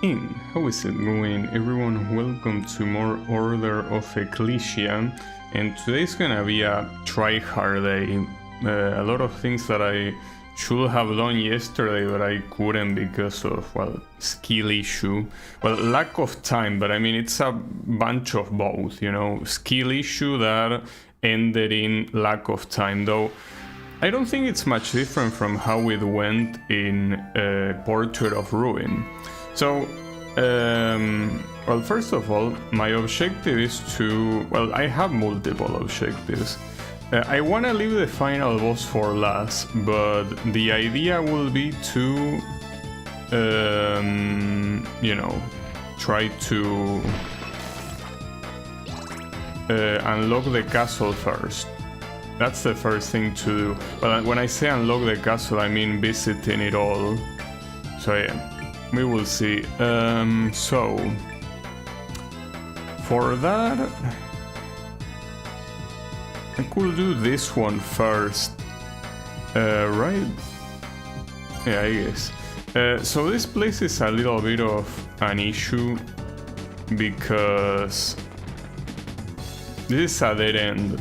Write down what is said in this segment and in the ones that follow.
in. How is it going, everyone? Welcome to more Order of Ecclesia, and today's gonna be a try-hard day. A lot of things that I should have done yesterday, but I couldn't because of, well, skill issue. Well, lack of time, but I mean, it's a bunch of both, you know, skill issue that ended in lack of time, though. I don't think it's much different from how it went in Portrait of Ruin. So, well, first of all, my objective is to... Well, I have multiple objectives. I want to leave the final boss for last, but the idea will be to, you know, try to unlock the castle first. That's the first thing to do. Well, when I say unlock the castle, I mean visiting it all. So yeah, we will see. So for that, I could do this one first, right? Yeah, I guess. So this place is a little bit of an issue because this is a dead end.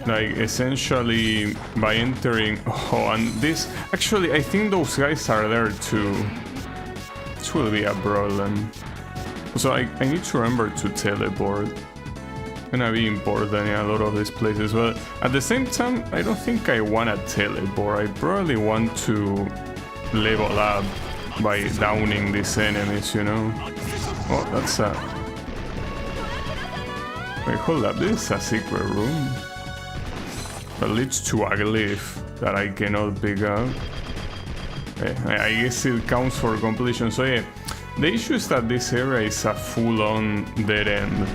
Like, essentially, by entering... Oh, and this... Actually, I think those guys are there too. This will be a problem. So I need to remember to teleport. Gonna be important in a lot of these places, but at the same time, I don't think I wanna teleport. I probably want to level up by downing these enemies, you know? Oh, that's a... Wait, hold up, this is a secret room. That leads to a glyph that I cannot pick up. Okay, I guess it counts for completion. So yeah, the issue is that this area is a full-on dead end.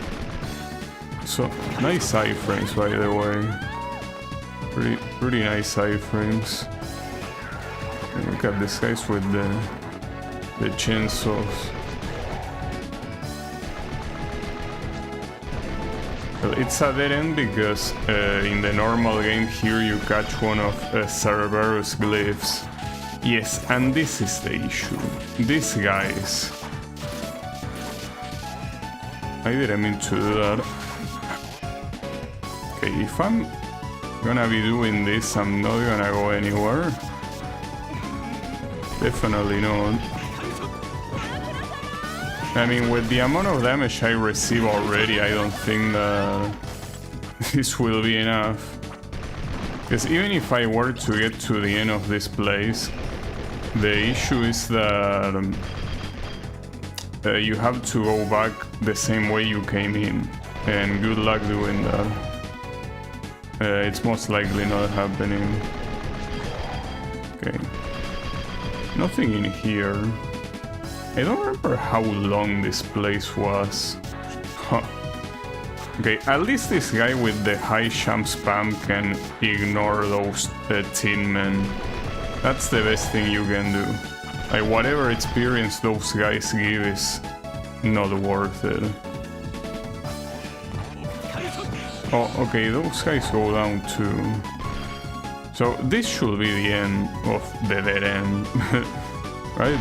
So, nice iframes, by the way. Pretty nice iframes. Look at these guys with the chainsaws. Well, it's a dead end because in the normal game here you catch one of Cerberus glyphs. Yes, and this is the issue. These guys. I didn't mean to do that. Okay, if I'm gonna be doing this, I'm not gonna go anywhere. Definitely not. I mean, with the amount of damage I receive already, I don't think that this will be enough. Because even if I were to get to the end of this place, the issue is that you have to go back the same way you came in. And good luck doing that. It's most likely not happening. Okay. Nothing in here. I don't remember how long this place was. Huh. Okay, at least this guy with the high jump spam can ignore those tin men. That's the best thing you can do. Like, whatever experience those guys give is not worth it. Oh, okay, those guys go down too. So this should be the end of the dead end, right?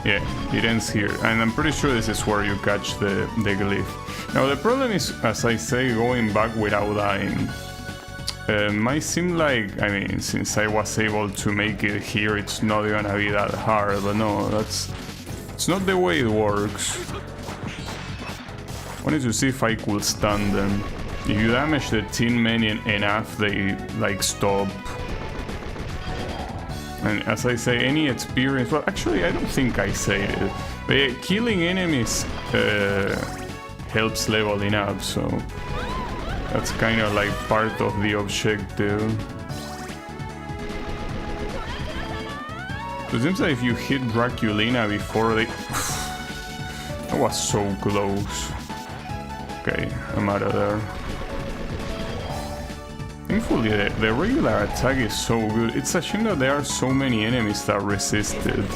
Yeah, it ends here, and I'm pretty sure this is where you catch the glyph. Now the problem is, as I say, going back without dying. Might seem like, I mean, since I was able to make it here, it's not gonna be that hard, but no, it's not the way it works. Wanted to see if I could stun them. If you damage the tin men enough, they, like, stop. And as I say, any experience... Well, actually, I don't think I said it. But yeah, killing enemies helps leveling up, so... That's kind of like part of the objective. So it seems like if you hit Draculina before they... That was so close. Okay, I'm out of there. Thankfully, the regular attack is so good. It's a shame that there are so many enemies that resist it.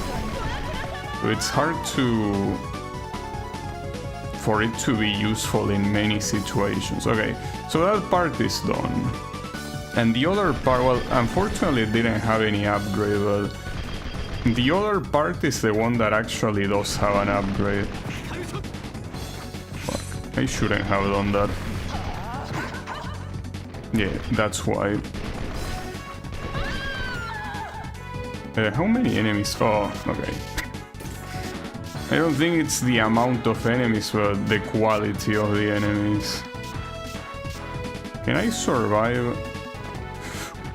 So it's hard for it to be useful in many situations. Okay, so that part is done. And the other part, well, unfortunately it didn't have any upgrade, but The other part is the one that actually does have an upgrade. Fuck, I shouldn't have done that. Yeah, that's why. How many enemies? Oh, okay. I don't think it's the amount of enemies, but the quality of the enemies. Can I survive?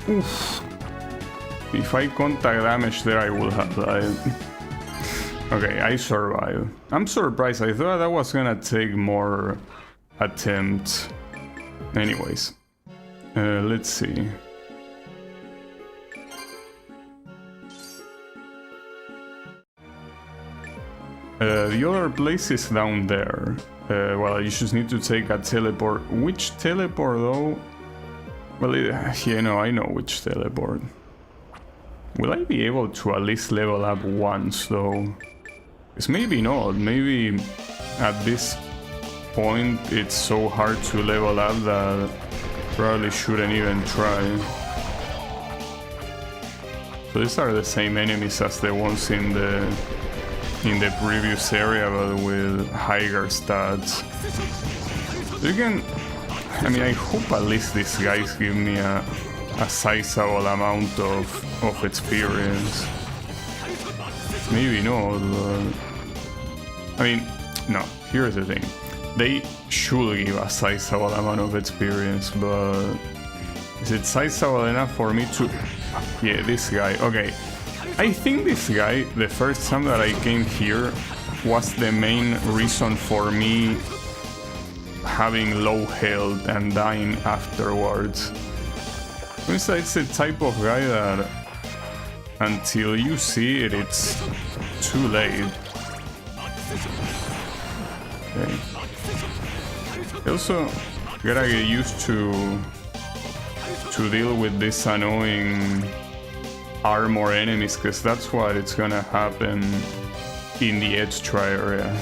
Oof. If I contact damage there, I will have died. Okay, I survive. I'm surprised. I thought that was gonna take more attempts. Anyways, let's see. The other place is down there. Well, you just need to take a teleport. Which teleport though? Well, yeah, no, I know which teleport. Will I be able to at least level up once though? Because maybe not. Maybe at this point it's so hard to level up that probably shouldn't even try. So these are the same enemies as the ones in the previous area, but with higher stats. You can... I mean, I hope at least these guys give me a sizable amount of experience. Maybe not, but... I mean, no, here's the thing. They should give a sizable amount of experience, but... Is it sizable enough for me to... Yeah, this guy, okay. I think this guy, the first time that I came here, was the main reason for me having low health and dying afterwards. It's the type of guy that until you see it, it's too late. Okay. Also, gotta get used to deal with this annoying armor enemies, because that's what it's gonna happen in the extra area.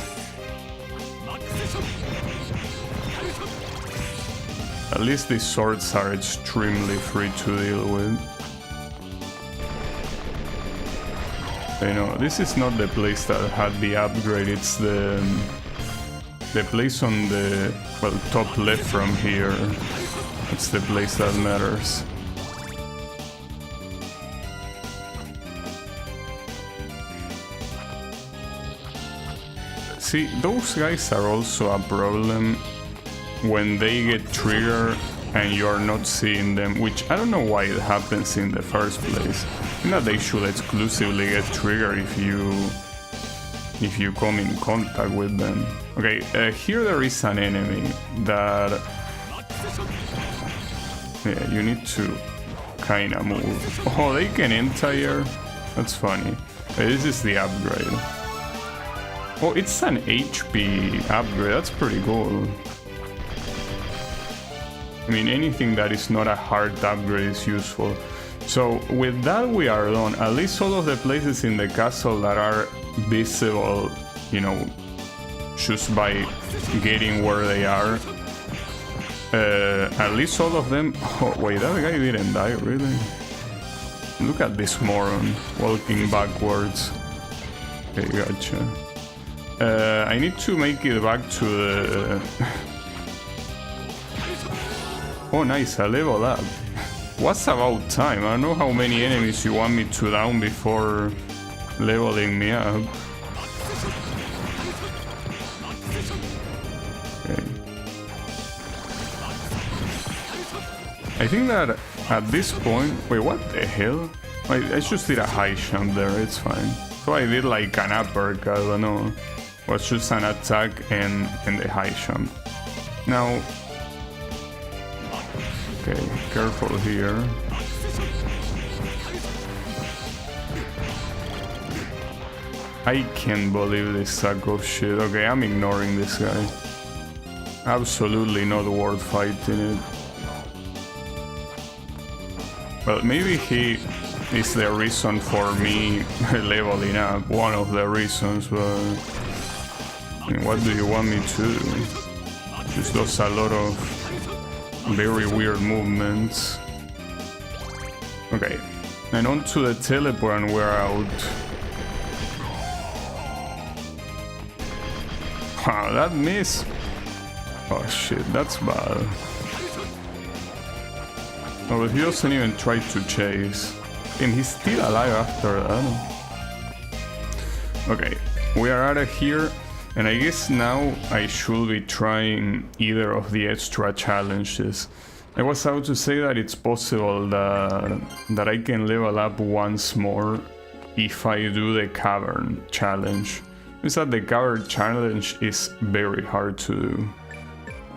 At least these swords are extremely free to deal with. You know, this is not the place that had the upgrade, it's the place on the, well, top left from here. That's the place that matters. See, those guys are also a problem when they get triggered and you're not seeing them, which I don't know why it happens in the first place. You know, they should exclusively get triggered if you come in contact with them. Okay, here there is an enemy that... Yeah, you need to kinda move. Oh, they can entire? That's funny. This is the upgrade. Oh, it's an HP upgrade, that's pretty cool. I mean, anything that is not a hard upgrade is useful. So, with that we are done. At least all of the places in the castle that are visible, you know, just by getting where they are. At least all of them... Oh, wait, that guy didn't die, really? Look at this moron, walking backwards. Okay, gotcha. I need to make it back to the... Oh nice, I level up. What's about time? I don't know how many enemies you want me to down before leveling me up. Okay. I think that at this point... Wait, what the hell? I just did a high jump there, it's fine. So I did like an uppercut, I don't know. It was just an attack and the high jump. Now... Okay, careful here. I can't believe this sack of shit. Okay, I'm ignoring this guy. Absolutely not worth fighting it. Well, maybe he is the reason for me leveling up. One of the reasons, but... I mean, what do you want me to do? Just does a lot of very weird movements. Okay, and on to the teleport and we're out. Wow, that miss. Oh shit, that's bad. Oh, but he doesn't even try to chase. And he's still alive after that. Okay, we are out of here. And I guess now I should be trying either of the extra challenges. I was about to say that it's possible that I can level up once more if I do the cavern challenge. It's that the cavern challenge is very hard to do.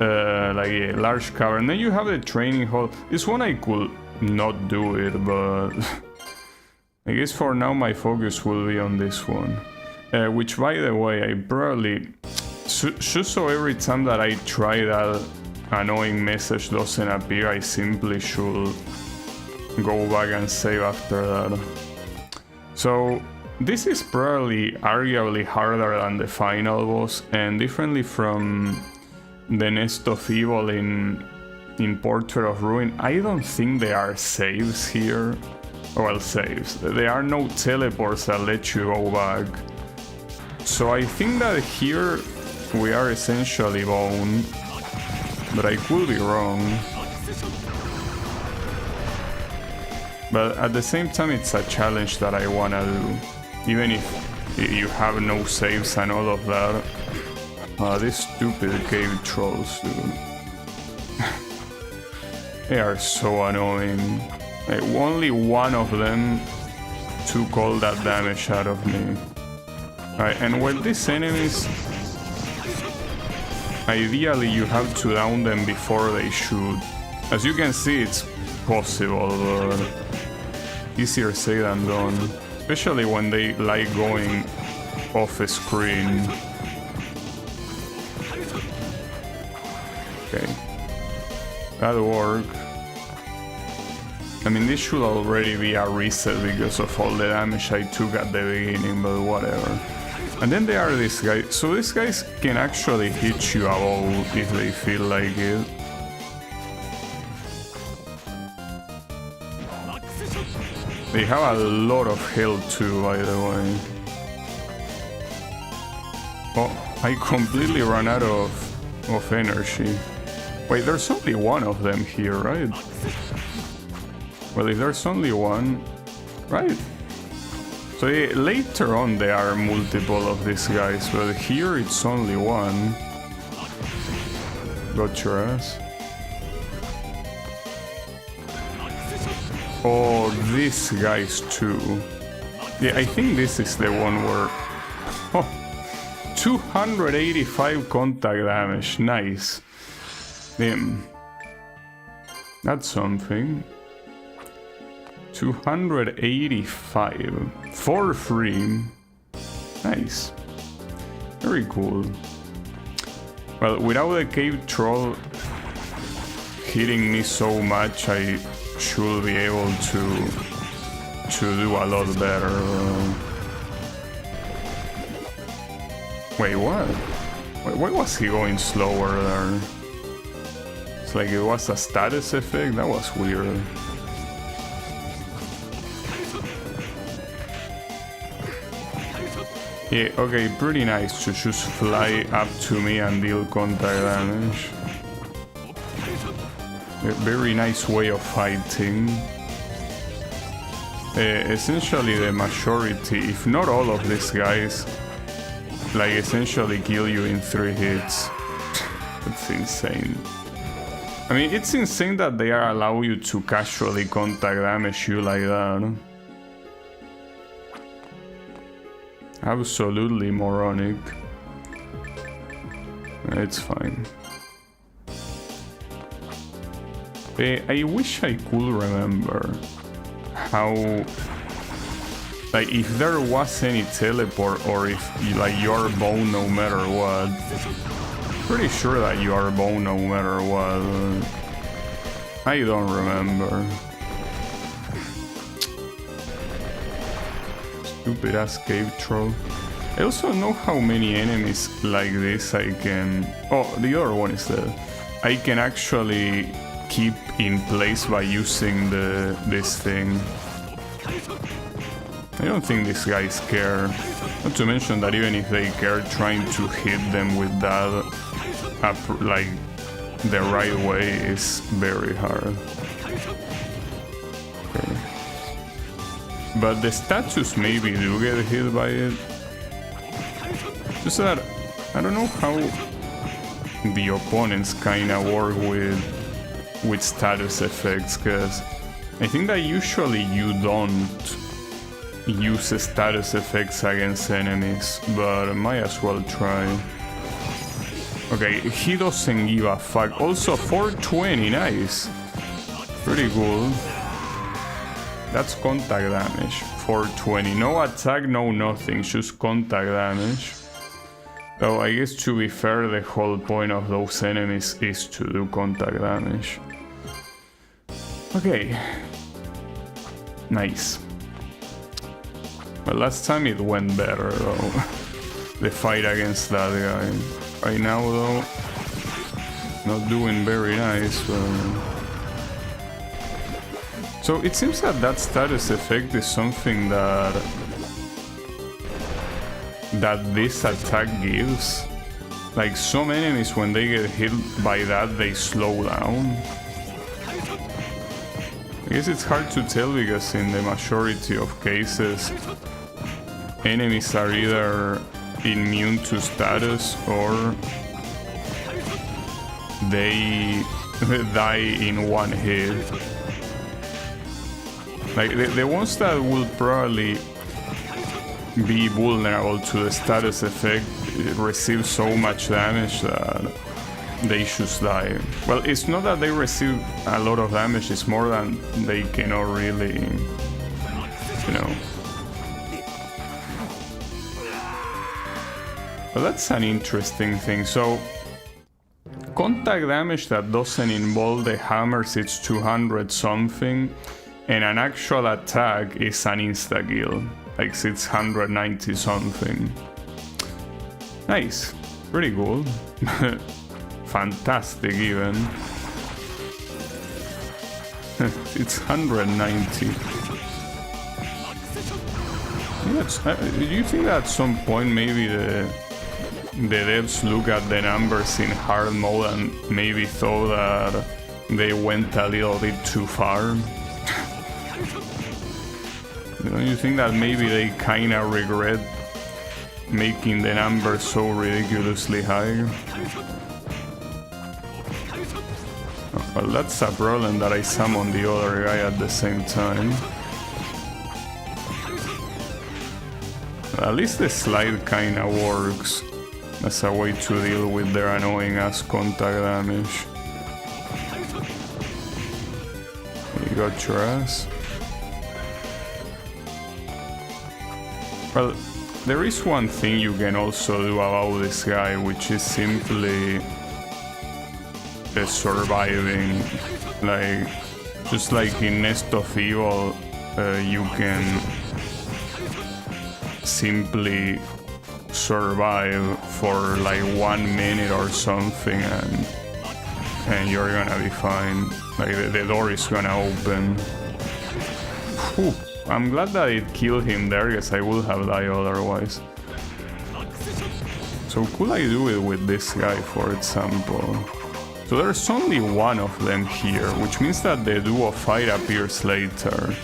Like a large cavern. Then you have the training hall. This one I could not do it, but I guess for now my focus will be on this one. Which, by the way, I probably... Just so every time that I try that annoying message doesn't appear, I simply should go back and save after that. So, this is probably arguably harder than the final boss, and differently from the Nest of Evil in Portrait of Ruin, I don't think there are saves here. Well, saves. There are no teleports that let you go back. So I think that here we are essentially bone, but I could be wrong. But at the same time it's a challenge that I wanna do, even if you have no saves and all of that. These stupid cave trolls, dude. They are so annoying. Like, only one of them took all that damage out of me. Right, and with these enemies, ideally you have to down them before they shoot. As you can see, it's possible, but easier said than done. Especially when they like going off a screen. Okay, that worked. I mean, this should already be a reset because of all the damage I took at the beginning, but whatever. And then there are these guys. So these guys can actually hit you a bow if they feel like it. They have a lot of health too, by the way. Oh, I completely ran out of energy. Wait, there's only one of them here, right? Well, if there's only one, right? So yeah, later on there are multiple of these guys, but here it's only one. Got your ass. Oh, these guys too. Yeah, I think this is the one where... Oh, 285 contact damage, nice. Damn. That's something. 285 for free. Nice. Very cool. Well, without the cave troll hitting me so much, I should be able to do a lot better. Wait, what? Why was he going slower there? It's like it was a status effect? That was weird. Yeah, okay, pretty nice to just fly up to me and deal contact damage. A very nice way of fighting. Essentially the majority, if not all of these guys, like essentially kill you in 3 hits. That's insane. I mean, it's insane that they are allow you to casually contact damage you like that. Absolutely moronic. It's fine. I wish I could remember how, like, if there was any teleport or if like you are bone no matter what. Pretty sure that you are bone no matter what. I don't remember. Stupid ass cave troll. I also know how many enemies like this I can... Oh, the other one is dead. I can actually keep in place by using this thing. I don't think these guys care. Not to mention that even if they care, trying to hit them with that like the right way is very hard. Okay. But the statues maybe do get hit by it. Just that I don't know how the opponents kinda work with status effects, because I think that usually you don't use status effects against enemies, but I might as well try. Okay, he doesn't give a fuck. Also 420, nice. Pretty cool. That's contact damage, 420. No attack, no nothing, just contact damage. Though I guess to be fair, the whole point of those enemies is to do contact damage. Okay. Nice. But last time it went better though. The fight against that guy. Right now though, not doing very nice. So it seems that that status effect is something that this attack gives. Like some enemies, when they get hit by that, they slow down. I guess it's hard to tell because in the majority of cases enemies are either immune to status or they die in one hit. Like the ones that will probably be vulnerable to the status effect receive so much damage that they just die. Well, it's not that they receive a lot of damage, it's more than they cannot really, you know. But that's an interesting thing. So contact damage that doesn't involve the hammers, it's 200 something, and an actual attack is an insta-kill, like 690 something. Nice, pretty cool. Fantastic even. It's 190. Do you think that at some point maybe the devs look at the numbers in hard mode and maybe thought that they went a little bit too far? Don't you think that maybe they kinda regret making the numbers so ridiculously high? Well, that's a problem that I summon the other guy at the same time. At least the slide kinda works as a way to deal with their annoying ass contact damage. You got your ass. Well, there is one thing you can also do about this guy, which is simply surviving. Like, just like in Nest of Evil, you can simply survive for like 1 minute or something and you're gonna be fine. Like the door is gonna open. Whew. I'm glad that it killed him there, because I would have died otherwise. So could I do it with this guy, for example? So there's only one of them here, which means that the duo fight appears later.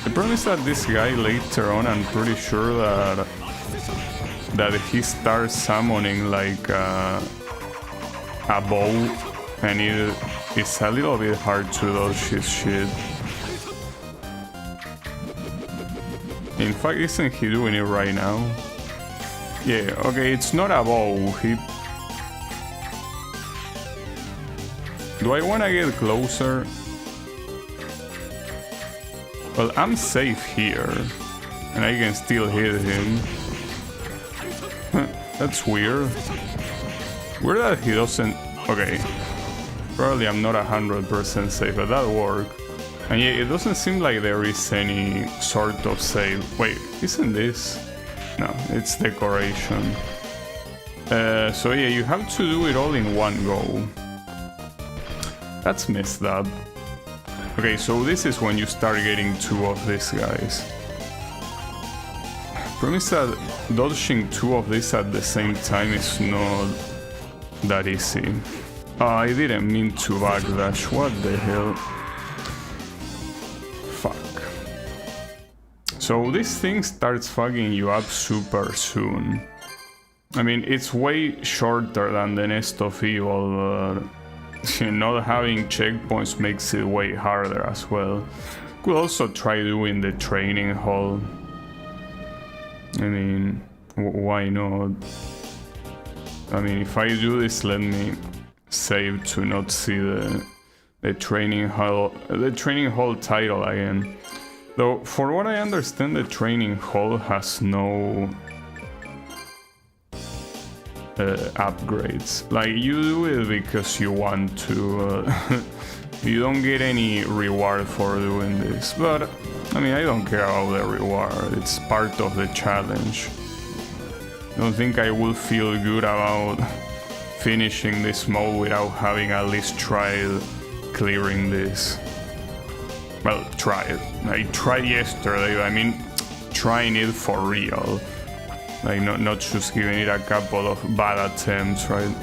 The problem is that this guy later on, I'm pretty sure that he starts summoning like a bow, and it's a little bit hard to dodge his shit. In fact, isn't he doing it right now? Yeah, okay, it's not a bow. Do I wanna get closer? Well, I'm safe here, and I can still hit him. That's weird. Weird that he doesn't... Okay. Probably I'm not 100% safe, but that worked. And yeah, it doesn't seem like there is any sort of save. Wait, isn't this? No, it's decoration. So yeah, you have to do it all in one go. That's messed up. Okay, so this is when you start getting 2 of these guys. Promise that dodging 2 of these at the same time is not that easy. I didn't mean to backdash, what the hell? Fuck. So this thing starts fucking you up super soon. I mean, it's way shorter than the Nest of Evil, but not having checkpoints makes it way harder as well. Could also try doing the training hall. I mean, why not? I mean, if I do this, let me save to not see the training hall title again. Though, for what I understand, the training hall has no upgrades. Like, you do it because you want to. You don't get any reward for doing this, but I mean, I don't care about the reward. It's part of the challenge. I don't think I will feel good about finishing this mode without having at least tried clearing this. Well, try it. I tried yesterday, I mean, trying it for real. Like, not just giving it a couple of bad attempts, right?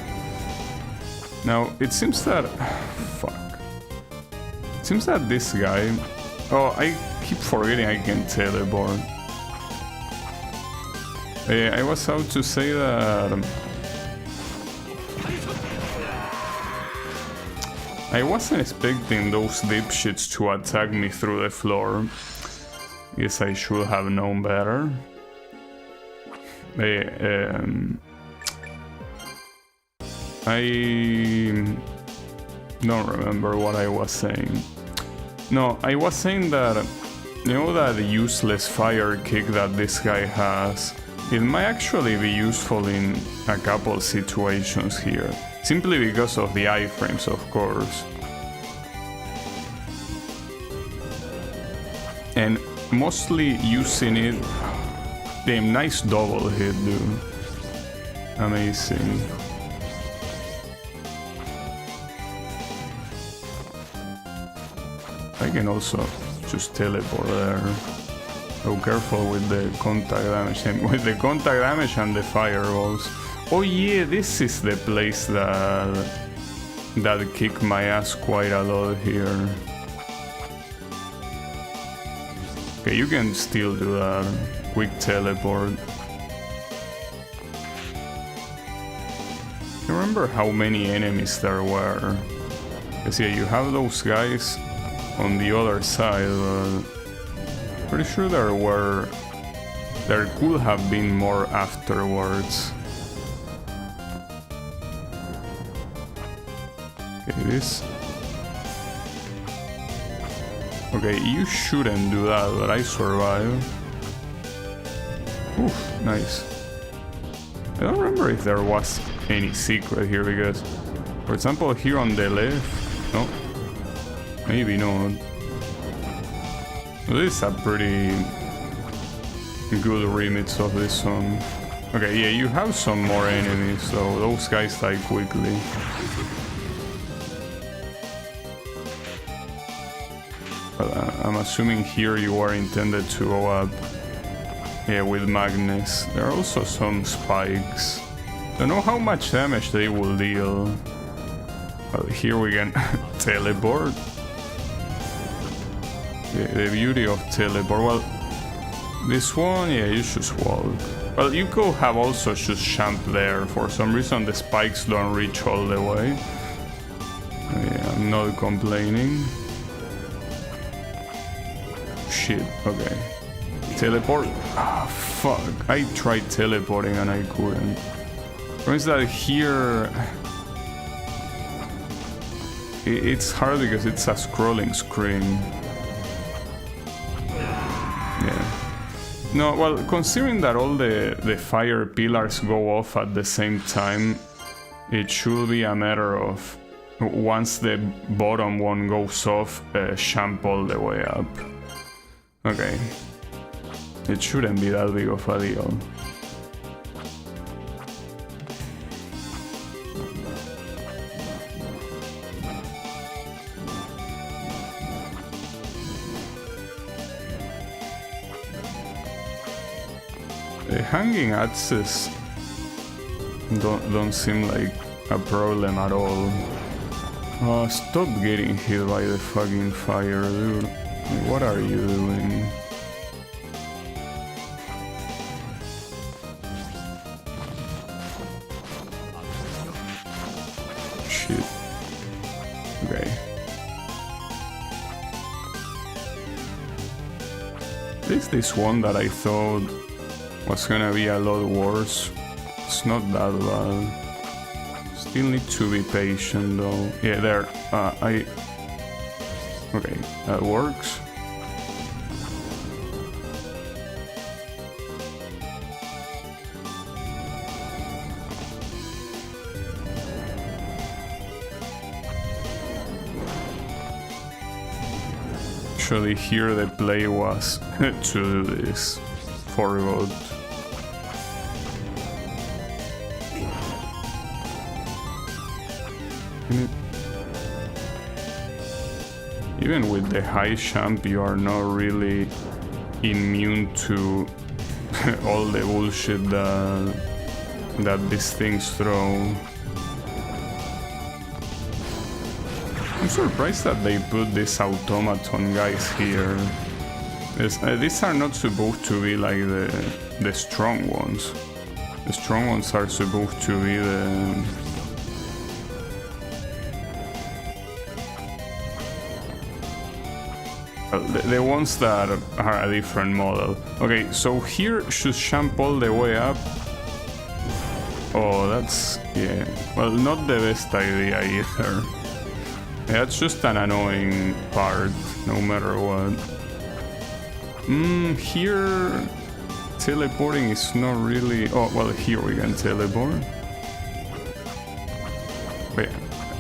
Now, it seems that... Fuck. It seems that this guy... Oh, I keep forgetting I can teleport. I was about to say that... I wasn't expecting those dipshits to attack me through the floor. Guess I should have known better. I don't remember what I was saying. No, I was saying that, you know, that useless fire kick that this guy has, it might actually be useful in a couple situations here. Simply because of the iframes, of course. And mostly using it... Damn, nice double hit, dude. Amazing. I can also just teleport there. So careful with the contact damage. And with the contact damage and the fireballs. Oh yeah, this is the place that kicked my ass quite a lot here. Okay, you can still do that. Quick teleport. I remember how many enemies there were. Because yeah, you have those guys on the other side, but pretty sure there could have been more afterwards. Okay, this. Okay, you shouldn't do that, but I survived. Oof, nice. I don't remember if there was any secret here, because, for example, here on the left, no, maybe not. This is a pretty good remix of this song. Okay, yeah, you have some more enemies, so those guys die quickly. But I'm assuming here you are intended to go up. Yeah, with Magnus. There are also some spikes. Don't know how much damage they will deal. Well, here we can teleport. The beauty of teleport. Well, this one, yeah, you just walk. Well, you could have also just jumped there. For some reason, the spikes don't reach all the way. Yeah, I'm not complaining. Shit, okay. Teleport. Ah, fuck. I tried teleporting and I couldn't. Is that here? It's hard because it's a scrolling screen. Yeah. No, well, considering that all the fire pillars go off at the same time, it should be a matter of once the bottom one goes off, jump all the way up. Okay. It shouldn't be that big of a deal. Hanging axes don't seem like a problem at all. Stop getting hit by the fucking fire, dude. What are you doing? Shit. Okay. There's this one that I thought was gonna be a lot worse. It's not that bad. Still need to be patient though. Yeah, there. Okay, that works. Actually, here the play was to do this. Forgot. Even with the high champ, you are not really immune to all the bullshit that these things throw. I'm surprised that they put these automaton guys here. These are not supposed to be like the strong ones. The strong ones are supposed to be the ones that are a different model. Okay, so here should jump all the way up. Oh, that's... yeah. Well, not the best idea either. Yeah, it's just an annoying part, no matter what. Here... teleporting is not really... oh, well, here we can teleport. Wait.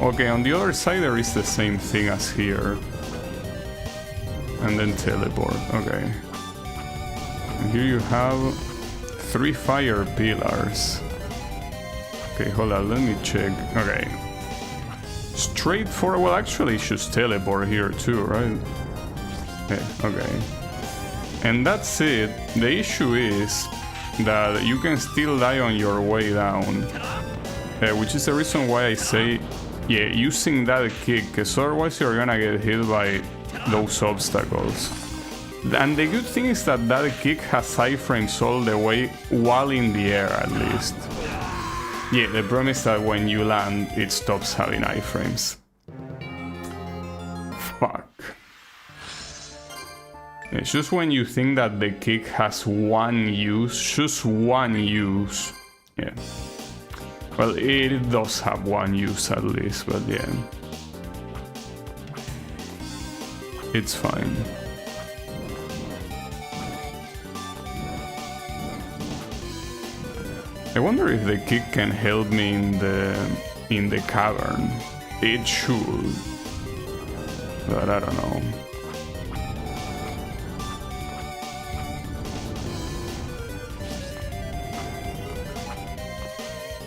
Okay, on the other side there is the same thing as here. And then teleport, okay. And here you have 3 fire pillars. Okay, hold on, let me check. Okay. Straight for... well, actually just teleport here too, right? Yeah, okay. And that's it. The issue is that you can still die on your way down. Which is the reason why I say, yeah, using that kick, because otherwise you're gonna get hit by those obstacles. And the good thing is that that kick has iframes all the way while in the air, at least. Yeah, the problem is that when you land, it stops having iframes. Fuck. It's just when you think that the kick has one use, just one use. Yeah. Well, it does have one use at least, but yeah. It's fine. I wonder if the kick can help me in the cavern. It should, but I don't know.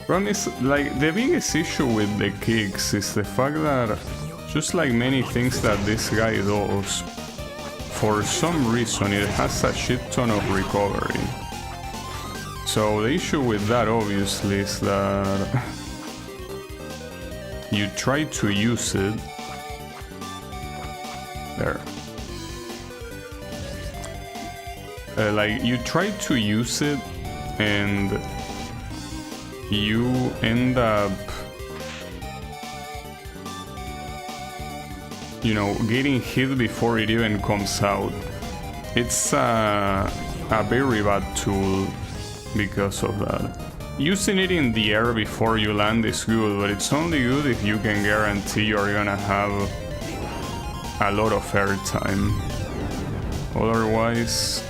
Problem is, like, the biggest issue with the kicks is the fact that, just like many things that this guy does, for some reason it has a shit ton of recovery. So the issue with that obviously is that you try to use it. There. Like, you try to use it and you end up, you know, getting hit before it even comes out. It's a very bad tool because of that. Using it in the air before you land is good, but it's only good if you can guarantee you're gonna have a lot of airtime. Otherwise,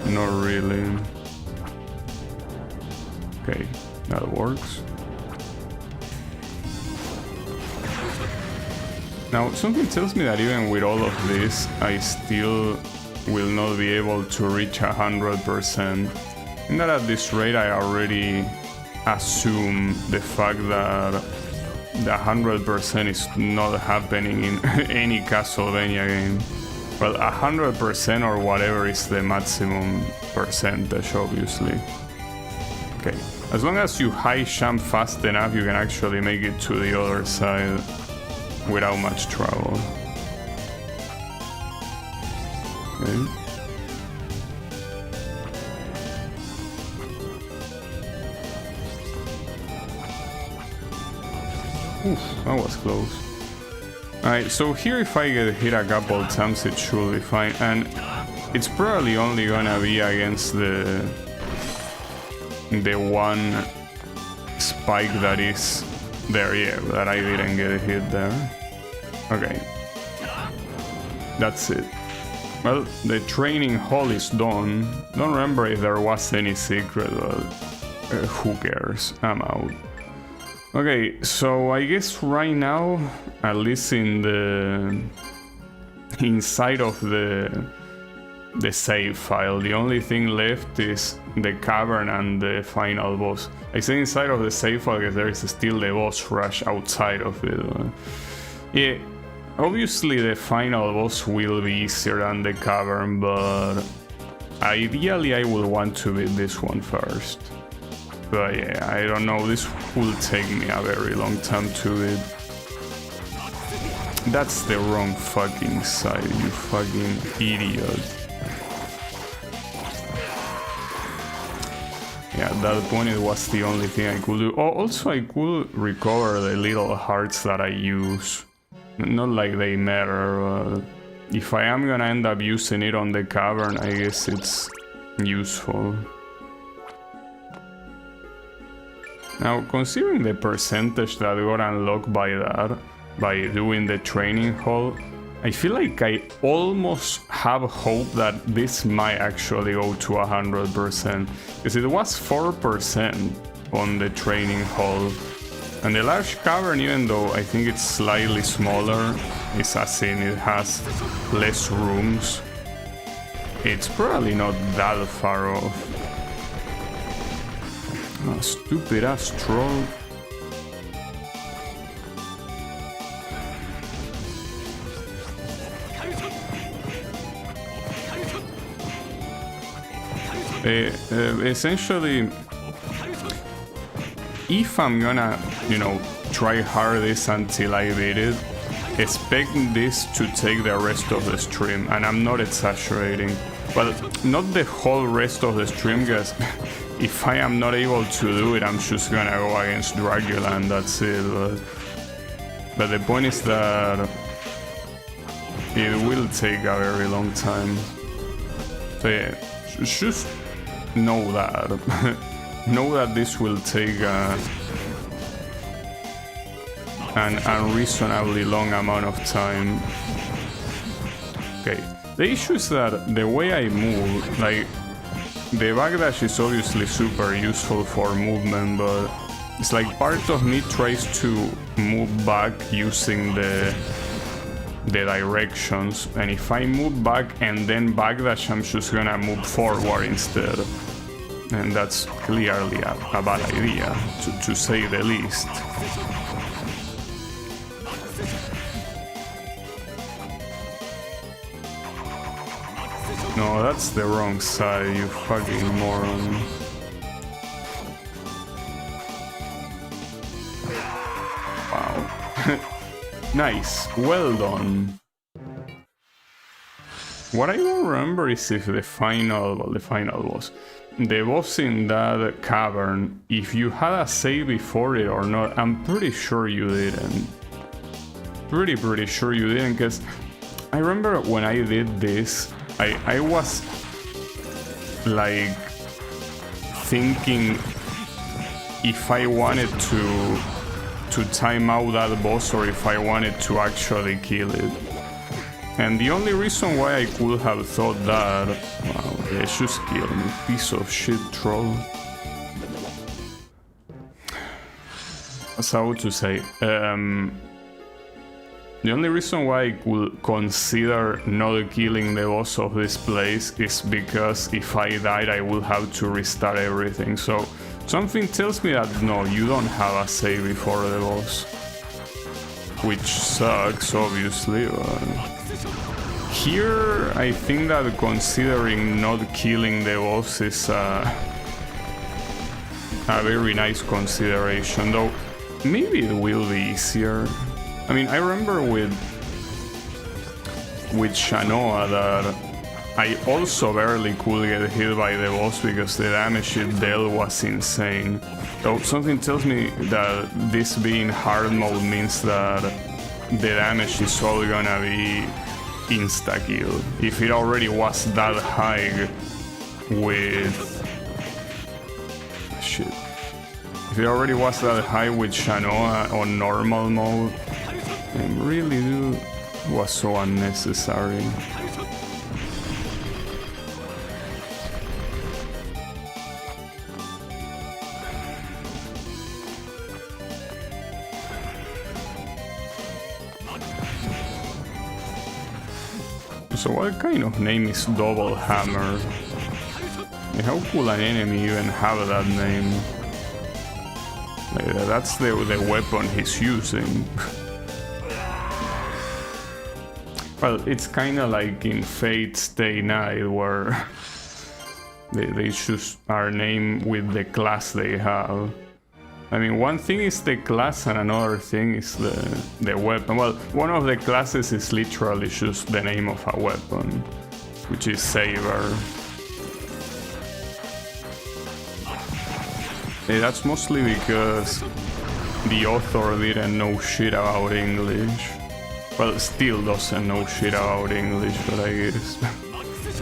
not really. Okay, that works. Now, something tells me that even with all of this, I still will not be able to reach 100%. And that at this rate, I already assume the fact that the 100% is not happening in any Castlevania game. Well, 100% or whatever is the maximum percentage, obviously. Okay, as long as you high jump fast enough, you can actually make it to the other side without much trouble. Okay. Oof, that was close. Alright, so here if I get hit a couple times it should be fine, and it's probably only gonna be against the one spike that is there, yeah, that I didn't get hit there. Okay, that's it. Well, the training hall is done. Don't remember if there was any secret, but who cares, I'm out. Okay, so I guess right now, at least in the inside of the save file, the only thing left is the cavern and the final boss. I say inside of the save file because there is still the boss rush outside of it. Yeah, obviously the final boss will be easier than the cavern, but ideally I would want to beat this one first. But yeah, I don't know, this will take me a very long time to beat. That's the wrong fucking side, you fucking idiot. Yeah, at that point it was the only thing I could do. Oh, also I could recover the little hearts that I use. Not like they matter, but if I am gonna end up using it on the cavern, I guess it's useful. Now, considering the percentage that got unlocked by that, by doing the training hall, I feel like I almost have hope that this might actually go to 100%, because it was 4% on the training hall. And the large cavern, even though I think it's slightly smaller, it's as in it has less rooms, it's probably not that far off. Oh, stupid ass troll. Essentially, if I'm gonna, you know, try hard this until I beat it, expect this to take the rest of the stream, and I'm not exaggerating. Well, not the whole rest of the stream, because if I am not able to do it, I'm just gonna go against Dracula and that's it. But the point is that it will take a very long time. So yeah, just know that. Know that this will take an unreasonably long amount of time. Okay, the issue is that the way I move, like, the backdash is obviously super useful for movement, but it's like part of me tries to move back using the directions, and if I move back and then backdash, I'm just gonna move forward instead. And that's clearly a bad idea, to say the least. No, that's the wrong side, you fucking moron. Wow. Nice, well done. What I don't remember is if the final was the boss in that cavern, if you had a save before it or not. I'm pretty sure you didn't. Pretty sure you didn't, because I remember when I did this, I was like thinking if I wanted to time out that boss or if I wanted to actually kill it. And the only reason why I could have thought that, wow, yeah, just kill me, piece of shit troll. What's how to say? The only reason why I could consider not killing the boss of this place is because if I died, I would have to restart everything. So something tells me that no, you don't have a save before the boss, which sucks, obviously. But Here, I think that considering not killing the boss is a very nice consideration, though maybe it will be easier. I mean, I remember with Shanoa that I also barely could get hit by the boss because the damage it dealt was insane. Though something tells me that this being hard mode means that the damage is all gonna be insta-kill. If it already was that high with... shit. If it already was that high with Shanoa on normal mode, it really was so unnecessary. So what kind of name is Double Hammer? And how could an enemy even have that name? Like, that's the weapon he's using. Well, it's kinda like in Fate Stay Night where they choose our name with the class they have. I mean, one thing is the class and another thing is the weapon. Well, one of the classes is literally just the name of a weapon, which is Saber. That's mostly because the author didn't know shit about English. Well, still doesn't know shit about English, but I guess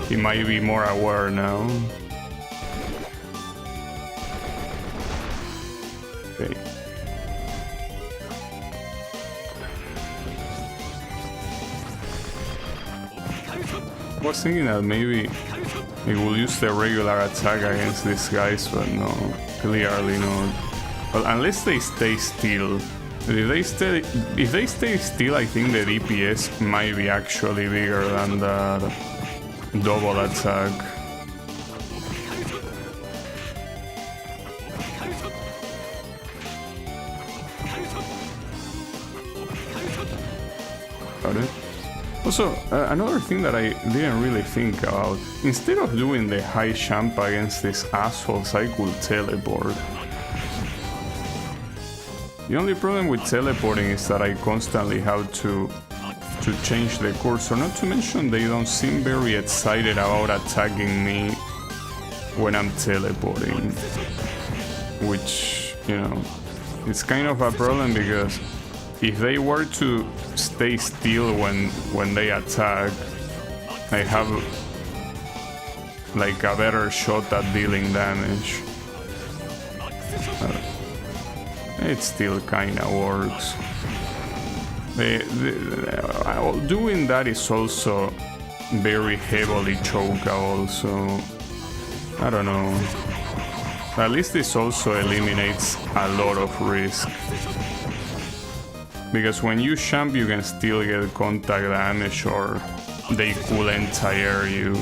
he might be more aware now. Okay. I was thinking that maybe we will use the regular attack against these guys, but no, clearly not. Well, unless they stay still. If they stay still, I think the DPS might be actually bigger than the double attack. Got it. Also, another thing that I didn't really think about, instead of doing the high jump against these assholes, I could teleport. The only problem with teleporting is that I constantly have to change the cursor, not to mention they don't seem very excited about attacking me when I'm teleporting. Which, you know, it's kind of a problem because if they were to stay still when they attack, I have like a better shot at dealing damage. It still kinda works. Doing that is also very heavily chokeable, so I don't know. At least this also eliminates a lot of risk. Because when you jump, you can still get contact damage or they couldn't tire you.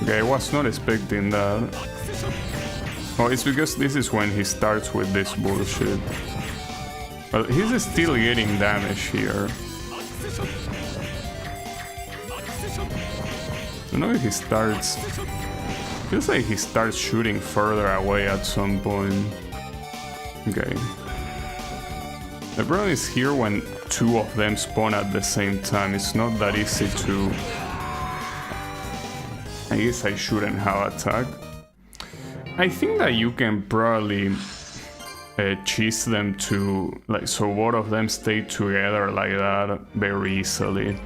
Okay, I was not expecting that. Oh, it's because this is when he starts with this bullshit. Well, he's still getting damage here. I don't know if he starts... Feels like he starts shooting further away at some point. Okay. The problem is here when two of them spawn at the same time. It's not that easy to... I guess I shouldn't have attacked. I think that you can probably cheese them to, like, so both of them stay together like that very easily.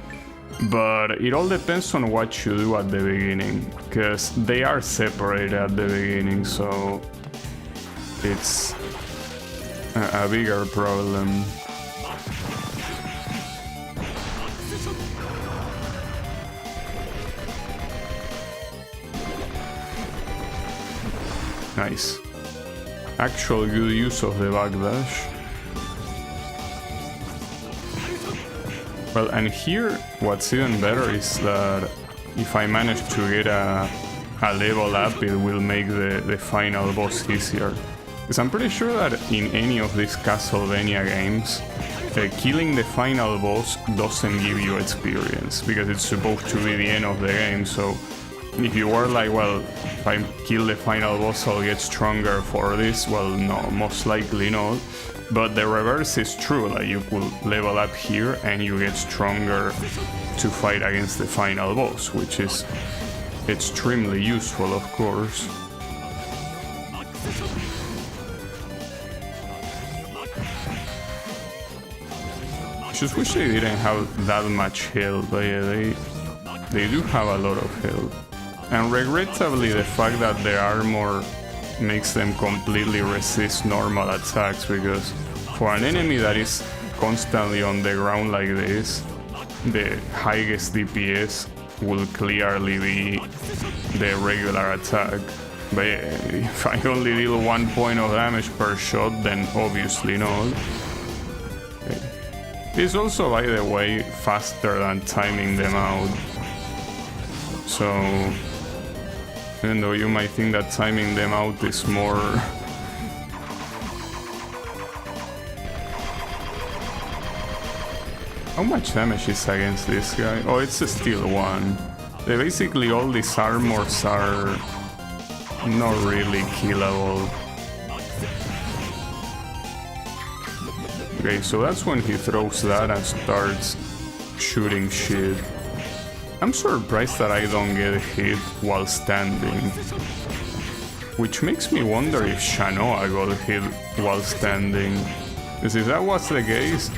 But it all depends on what you do at the beginning, because they are separated at the beginning, so it's a bigger problem. Nice. Actual good use of the backdash. Well, and here what's even better is that if I manage to get a level up, it will make the final boss easier. Because I'm pretty sure that in any of these Castlevania games, killing the final boss doesn't give you experience, because it's supposed to be the end of the game, so if you were like, well, if I kill the final boss I'll get stronger for this, well, no, most likely not. But the reverse is true, like you could level up here and you get stronger to fight against the final boss, which is extremely useful, of course. Just wish they didn't have that much health, but yeah, they do have a lot of health. And regrettably, the fact that the armor makes them completely resist normal attacks, because for an enemy that is constantly on the ground like this, the highest DPS will clearly be the regular attack. But yeah, if I only deal 1 point of damage per shot, then obviously not. Okay. It's also, by the way, faster than timing them out. So, even though you might think that timing them out is more... How much damage is against this guy? Oh, it's still 1. Basically all these armors are not really killable. Okay, so that's when he throws that and starts shooting shit. I'm surprised that I don't get hit while standing. Which makes me wonder if Shanoa got hit while standing. Because if that was the case,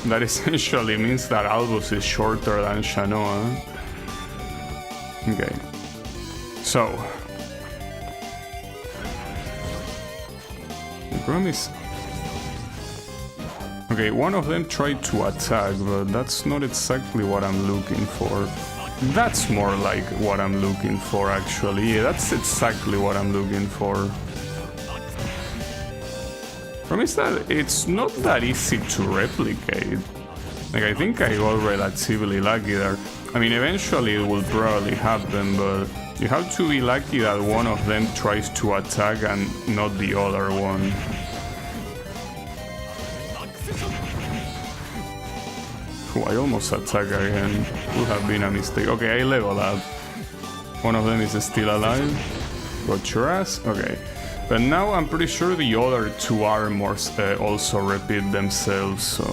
that essentially means that Albus is shorter than Shanoa. Okay. So. The problem is... Okay, one of them tried to attack, but that's not exactly what I'm looking for. That's more like what I'm looking for, actually. Yeah, that's exactly what I'm looking for. Problem is that it's not that easy to replicate. Like, I think I got relatively lucky there. I mean, eventually it will probably happen, but you have to be lucky that one of them tries to attack and not the other one. Oh, I almost attack again. Would have been a mistake. Okay, I level up. One of them is still alive. Got your ass. Okay. But now I'm pretty sure the other 2 armors also repeat themselves, so...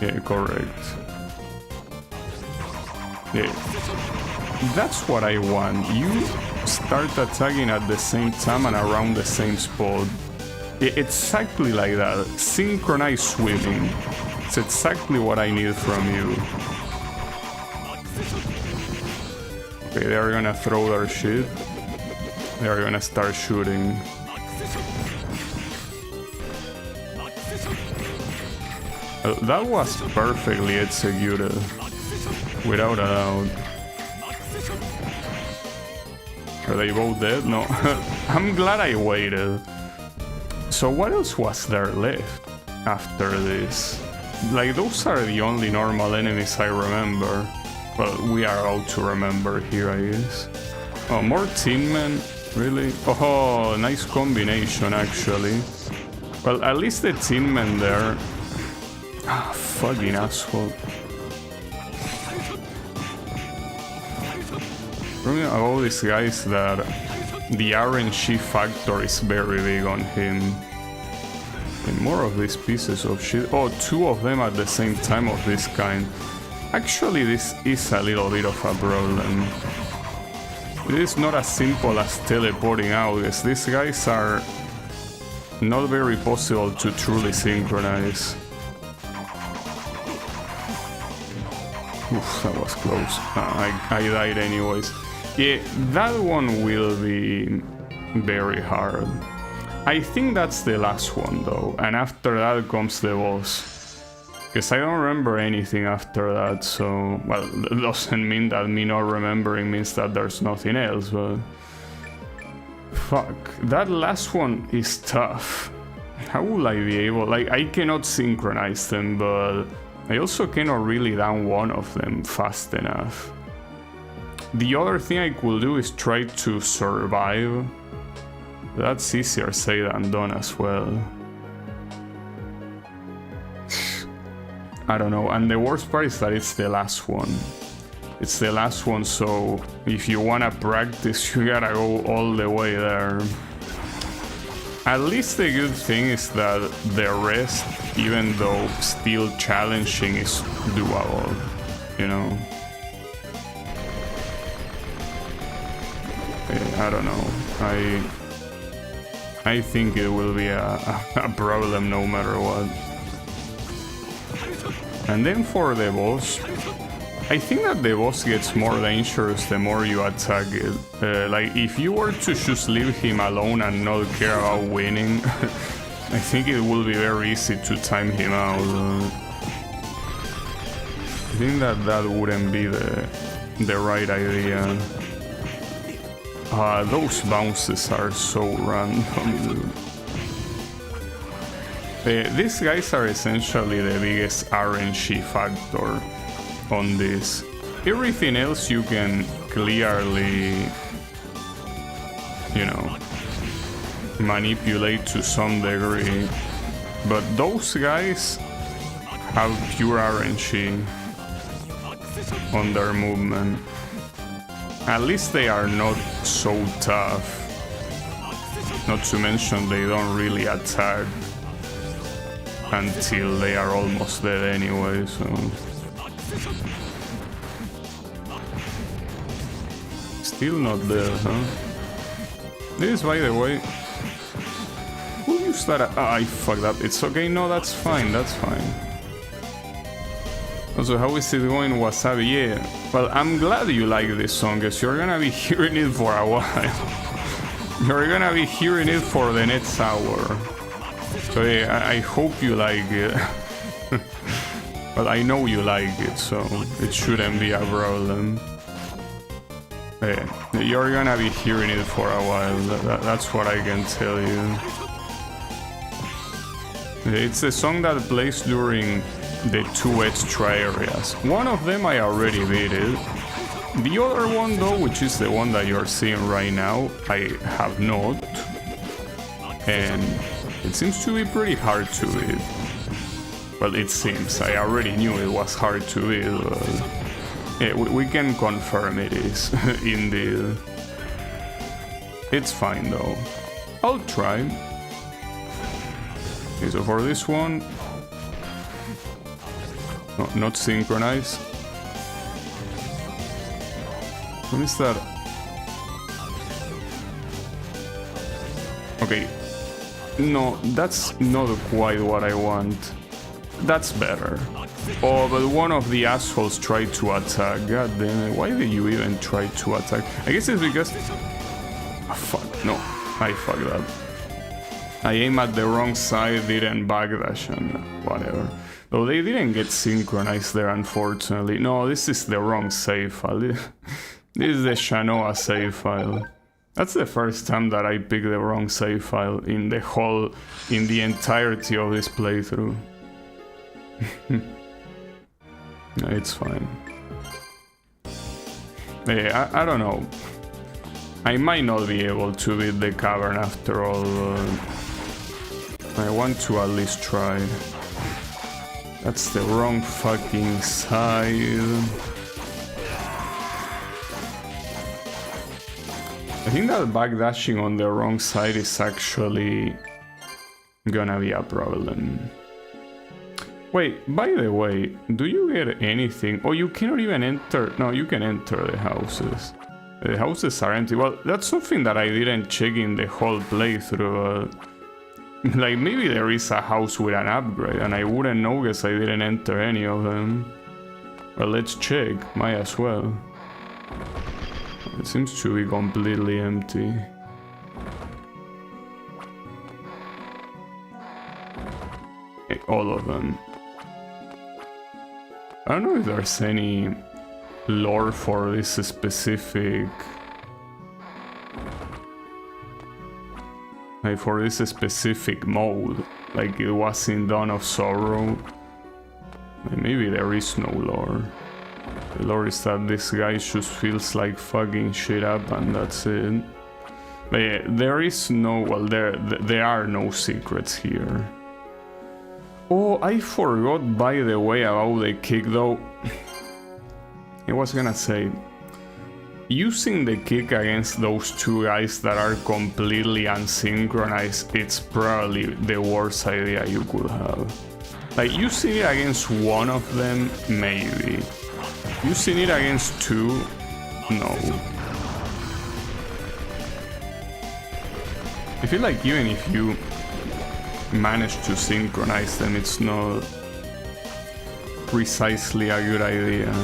Yeah, correct. Yeah. That's what I want. You start attacking at the same time and around the same spot. Yeah, exactly like that. Synchronized swimming. It's exactly what I need from you. Okay, they're gonna throw their shit. They're gonna start shooting. That was perfectly executed. Without a doubt. Are they both dead? No. I'm glad I waited. So what else was there left after this? Like, those are the only normal enemies I remember. Well, we are all to remember here, I guess. Oh, more Tin Men? Really? Oh, nice combination, actually. Well, at least the Tin Men there... Ah, fucking asshole. Remember all these guys that the RNG factor is very big on him. And more of these pieces of shit. Oh, 2 of them at the same time of this kind. Actually, this is a little bit of a problem. It is not as simple as teleporting out, as these guys are not very possible to truly synchronize. Oof, that was close. I died anyways. Yeah, that one will be very hard. I think that's the last one though, and after that comes the boss. Because I don't remember anything after that, so... Well, that doesn't mean that me not remembering means that there's nothing else, but... Fuck, that last one is tough. How will I be able... Like, I cannot synchronize them, but... I also cannot really down one of them fast enough. The other thing I could do is try to survive. That's easier said than done as well. I don't know. And the worst part is that it's the last one. It's the last one, so if you wanna practice, you gotta go all the way there. At least the good thing is that the rest, even though still challenging, is doable, you know? I don't know. I think it will be a problem no matter what. And then for the boss, I think that the boss gets more dangerous the more you attack it. Like, if you were to just leave him alone and not care about winning, I think it will be very easy to time him out. I think that wouldn't be the right idea. Those bounces are so random, dude. These guys are essentially the biggest RNG factor on this. Everything else you can clearly, you know, manipulate to some degree, but those guys have pure RNG on their movement. At least they are not so tough. Not to mention they don't really attack until they are almost dead anyway, so... Still not there, huh? This, by the way... Who used that? I fucked up. It's okay, no, that's fine, that's fine. Also, how is it going, Wasabi? Yeah, well, I'm glad you like this song, because you're gonna be hearing it for a while. You're gonna be hearing it for the next hour. So yeah, I hope you like it. Well, I know you like it, so it shouldn't be a problem. Yeah, you're gonna be hearing it for a while, that's what I can tell you. It's a song that plays during the 2 extra areas. One of them I already beat it. The other one though, which is the one that you're seeing right now, I have not. And it seems to be pretty hard to beat. Well, it seems. I already knew it was hard to beat, but yeah, we can confirm it is, indeed. It's fine though. I'll try. Okay, so for this one... No, not synchronized. What is that? Okay. No, that's not quite what I want. That's better. Oh, but one of the assholes tried to attack. God damn it, why did you even try to attack? I guess it's because... Oh, fuck, no. I fucked up. I aimed at the wrong side, didn't backdash and whatever. Though they didn't get synchronized there, unfortunately. No, this is the wrong save file. This is the Shanoa save file. That's the first time that I picked the wrong save file in the entirety of this playthrough. No, it's fine. Yeah, I don't know. I might not be able to beat the cavern after all. I want to at least try. That's the wrong fucking side. I think that backdashing on the wrong side is actually gonna be a problem. Wait, by the way, do you get anything? Oh, you cannot even enter. No, you can enter the houses. The houses are empty. Well, that's something that I didn't check in the whole playthrough. Like, maybe there is a house with an upgrade, and I wouldn't know because I didn't enter any of them. Well, let's check. Might as well. It seems to be completely empty. All of them. I don't know if there's any lore for this specific... Like for this specific mode, like it was in Dawn of Sorrow. Maybe there is no lore. The lore is that this guy just feels like fucking shit up and that's it. But yeah, there is no, well, there are no secrets here. Oh, I forgot, by the way, about the kick though. I was gonna say, using the kick against those two guys that are completely unsynchronized, it's probably the worst idea you could have. Like, using it against one of them, maybe. Using it against two, no. I feel like even if you manage to synchronize them, it's not precisely a good idea.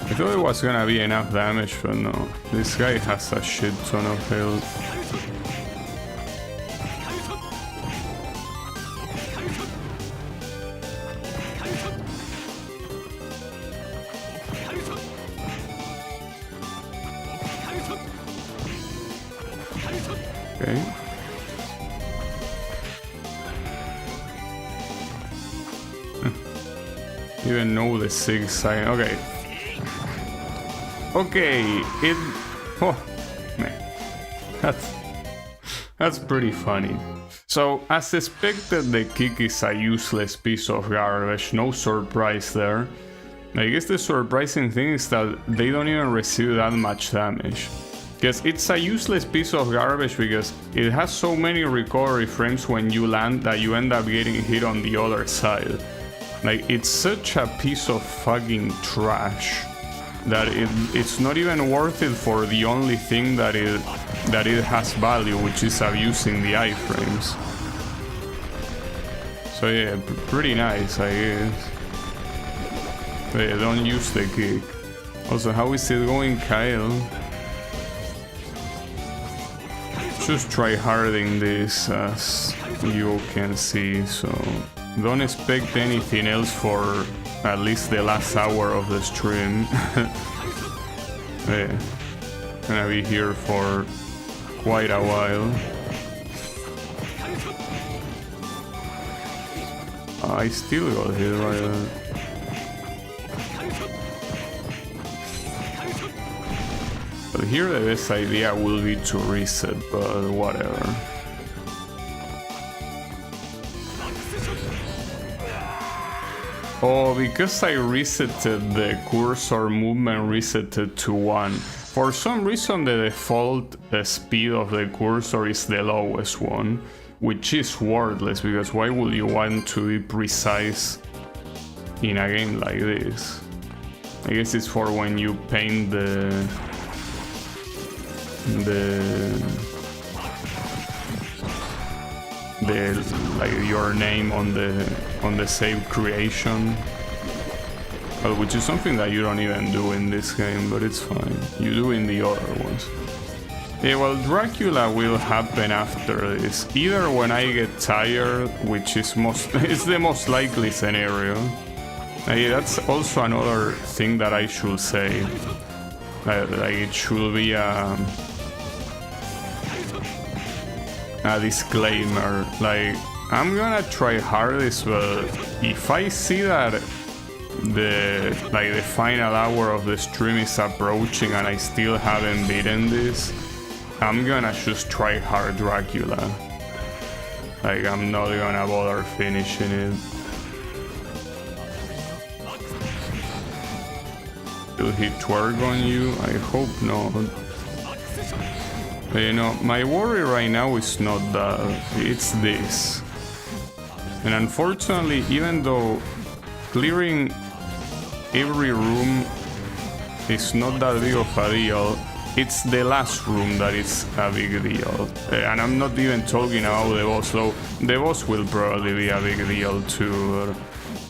I thought it was gonna be enough damage, but no. This guy has a shit ton of health. Okay. Even know the 6 sign. Okay. Okay, it... Oh, man. That's pretty funny. So, as expected, the kick is a useless piece of garbage. No surprise there. I guess the surprising thing is that they don't even receive that much damage. Because it's a useless piece of garbage because it has so many recovery frames when you land that you end up getting hit on the other side. Like, it's such a piece of fucking trash that it's not even worth it for the only thing that it has value, which is abusing the iframes. So yeah, pretty nice, I guess. But yeah, don't use the kick. Also, how is it going, Kyle? Just tryharding this, as you can see, so don't expect anything else for at least the last hour of the stream. Yeah, gonna be here for quite a while. I still got hit by that. But here the best idea will be to reset, but whatever. Oh, because I resetted the cursor movement, resetted to 1. For some reason the default speed of the cursor is the lowest one, which is worthless, because why would you want to be precise in a game like this? I guess it's for when you paint like your name on the save creation, well, which is something that you don't even do in this game, but it's fine. You do in the other ones. Yeah, well, Dracula will happen after this, either when I get tired, which is it's the most likely scenario. That's also another thing that I should say. Like it should be a disclaimer. Like, I'm gonna try hardest, but if I see that the final hour of the stream is approaching and I still haven't beaten this, I'm gonna just try hard Dracula. Like, I'm not gonna bother finishing it. Will he twerk on you? I hope not. You know, my worry right now is not that, it's this. And unfortunately, even though clearing every room is not that big of a deal, it's the last room that is a big deal. And I'm not even talking about the boss, though the boss will probably be a big deal too.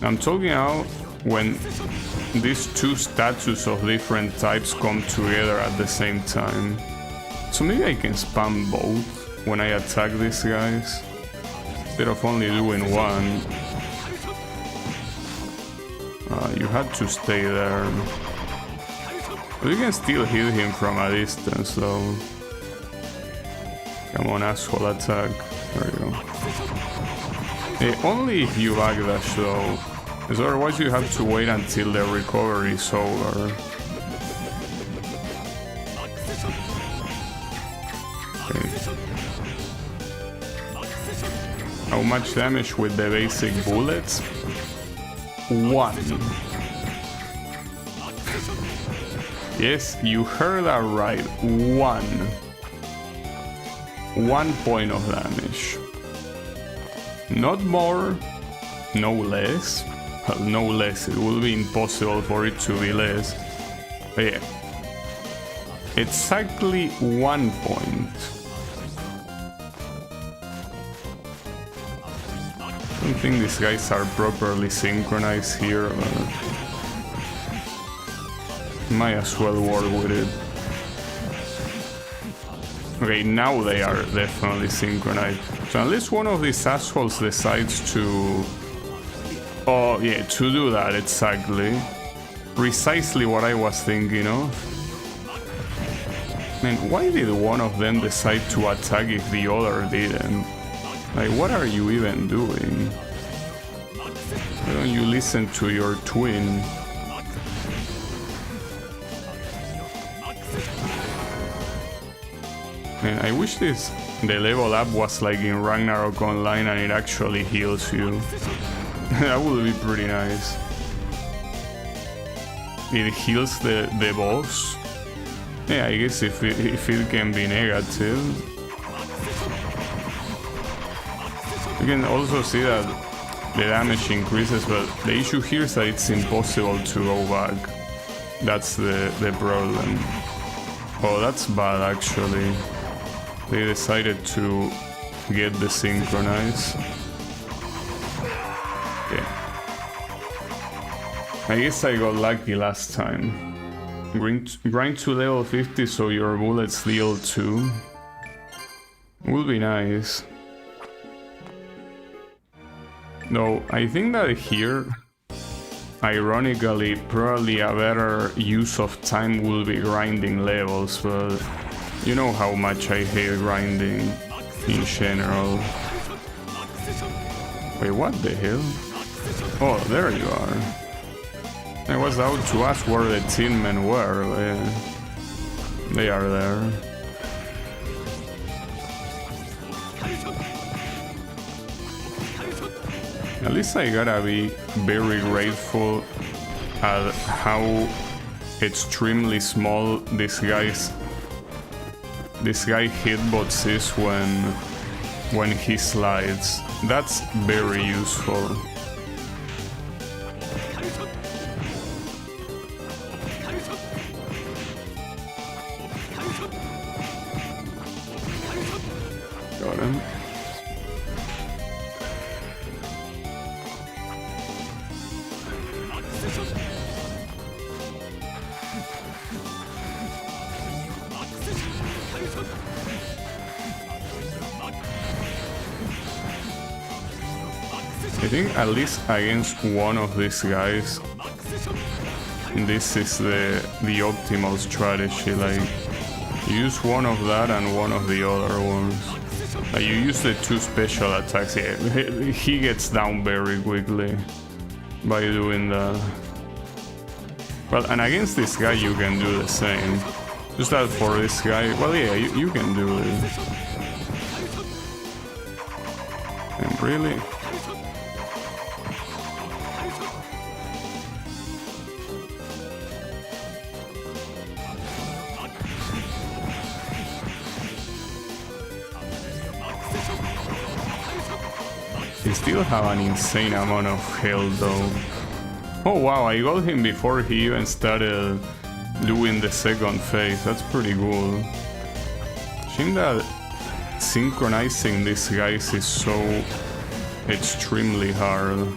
I'm talking about when these two statues of different types come together at the same time. So maybe I can spam both when I attack these guys, instead of only doing one. You had to stay there. But you can still hit him from a distance though. Come on, asshole, attack. There you go. Only if you backdash though, because otherwise you have to wait until the recovery is over. How much damage with the basic bullets? 1. Yes, you heard that right. 1. 1 point of damage. Not more, no less. Well, no less. It will be impossible for it to be less. But yeah. Exactly 1 point. I don't think these guys are properly synchronized here. Might as well work with it. Okay, now they are definitely synchronized. So unless one of these assholes decides to... Oh, yeah, to do that, exactly. Precisely what I was thinking of. Man, why did one of them decide to attack if the other didn't? Like, what are you even doing? Why don't you listen to your twin? Man, I wish the level up was like in Ragnarok Online and it actually heals you. That would be pretty nice. It heals the boss. Yeah, I guess if it can be negative. You can also see that the damage increases, but the issue here is that it's impossible to go back. That's the problem. Oh, that's bad actually. They decided to get the synchronize. Yeah. I guess I got lucky last time. Grind to level 50 so your bullets deal 2. Would be nice. No, I think that here, ironically, probably a better use of time will be grinding levels, but you know how much I hate grinding in general. Wait, what the hell? Oh, there you are. I was out to ask where the tin men were. They are there. At least I gotta be very grateful at how extremely small this guy hitbox is when he slides. That's very useful. Got him. I think at least against one of these guys, this is the optimal strategy. Like, you use one of that and one of the other ones. Like, you use the 2 special attacks. Yeah, he gets down very quickly by doing that. Well, and against this guy you can do the same. Just that for this guy, well, yeah, you can do it. And really? He still have an insane amount of health though. Oh wow, I got him before he even started doing the second phase. That's pretty cool. Shame that synchronizing these guys is so extremely hard.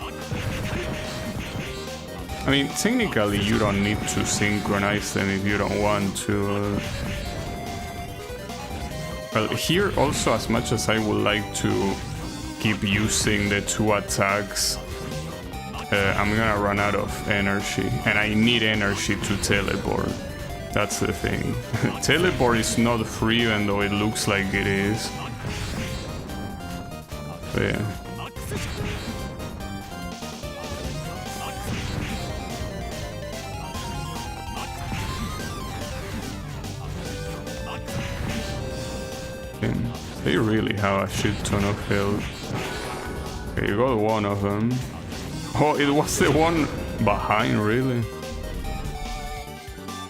I mean, technically you don't need to synchronize them if you don't want to. Well, here also, as much as I would like to keep using the 2 attacks, I'm gonna run out of energy, and I need energy to teleport. That's the thing. Teleport is not free, even though it looks like it is. But yeah. And they really have a shit ton of health. Okay, you got one of them. Oh, it was the one behind, really?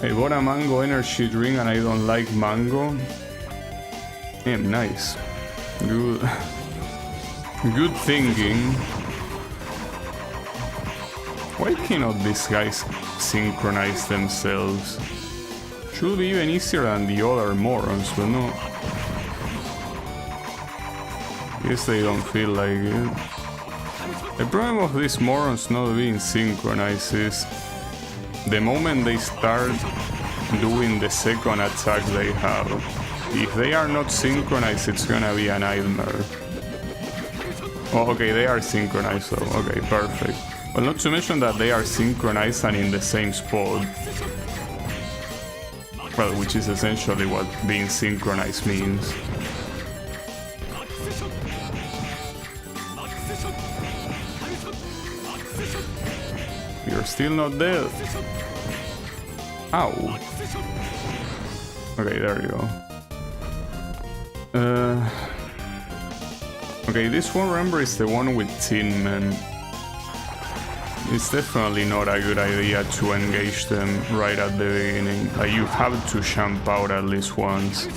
I bought a mango energy drink and I don't like mango. Damn, nice. Good. Good thinking. Why cannot these guys synchronize themselves? Should be even easier than the other morons, but no. Guess they don't feel like it. The problem of these morons not being synchronized is the moment they start doing the second attack they have, if they are not synchronized, it's gonna be a nightmare. Oh, okay, they are synchronized though. Okay, perfect. Well, not to mention that they are synchronized and in the same spot. Well, which is essentially what being synchronized means. You're still not dead. Ow. Okay, there you go. Okay, this one, remember, is the one with Tin Men. It's definitely not a good idea to engage them right at the beginning. Like, you have to jump out at least once.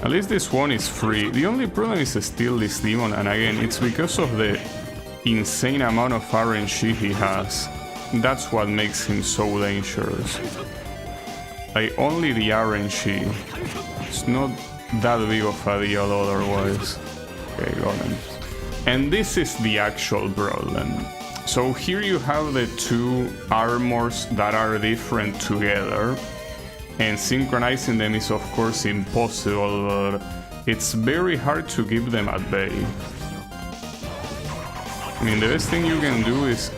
At least this one is free. The only problem is still this demon, and again, it's because of the insane amount of RNG he has. That's what makes him so dangerous. Like, only the RNG. It's not that big of a deal otherwise. Okay, got him. And this is the actual problem. So here you have the two armors that are different together, and synchronizing them is of course impossible, but it's very hard to keep them at bay. I mean, the best thing you can do is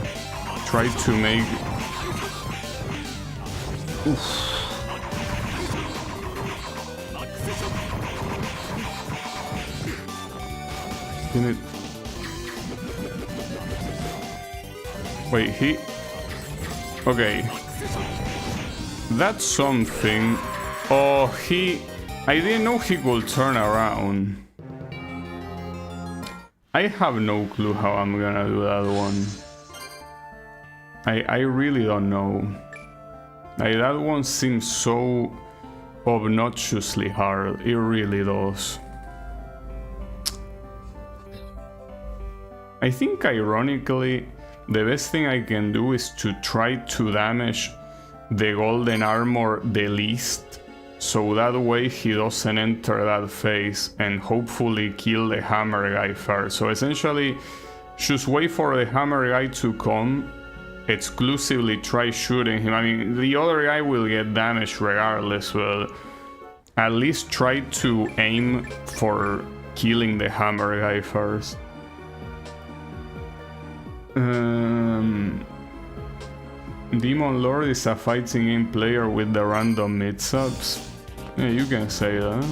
try to make... Oof. Can it... Wait, he... Okay. That's something. Oh, he... I didn't know he could turn around. I have no clue how I'm gonna do that one. I really don't know. Like, that one seems so obnoxiously hard. It really does. I think ironically, the best thing I can do is to try to damage the golden armor the least, so that way he doesn't enter that phase, and hopefully kill the hammer guy first. So essentially, just wait for the hammer guy to come, exclusively try shooting him. I mean, the other guy will get damaged regardless, but at least try to aim for killing the hammer guy first. Demon Lord is a fighting game player with the random mix-ups. Yeah, you can say that.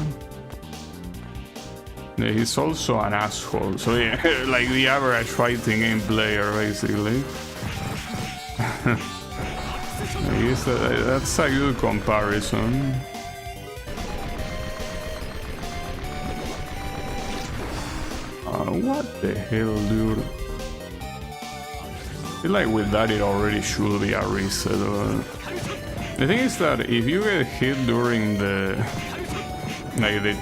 Yeah, he's also an asshole, so yeah, like the average fighting game player, basically. I guess that's a good comparison. What the hell, dude? I feel like with that it already should be a reset. The thing is that if you get hit during the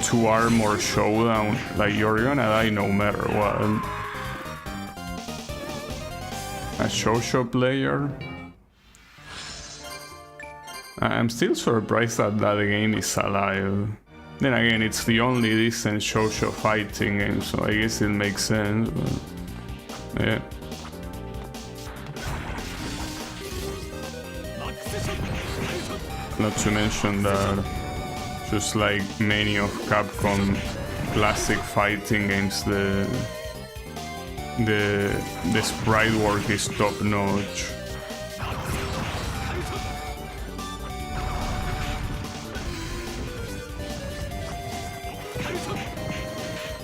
two armor showdown, like, you're gonna die no matter what. A Shosho player? I'm still surprised that that game is alive. Then again, it's the only decent Shosho fighting game, so I guess it makes sense, but yeah. Not to mention that, just like many of Capcom classic fighting games, the sprite work is top notch.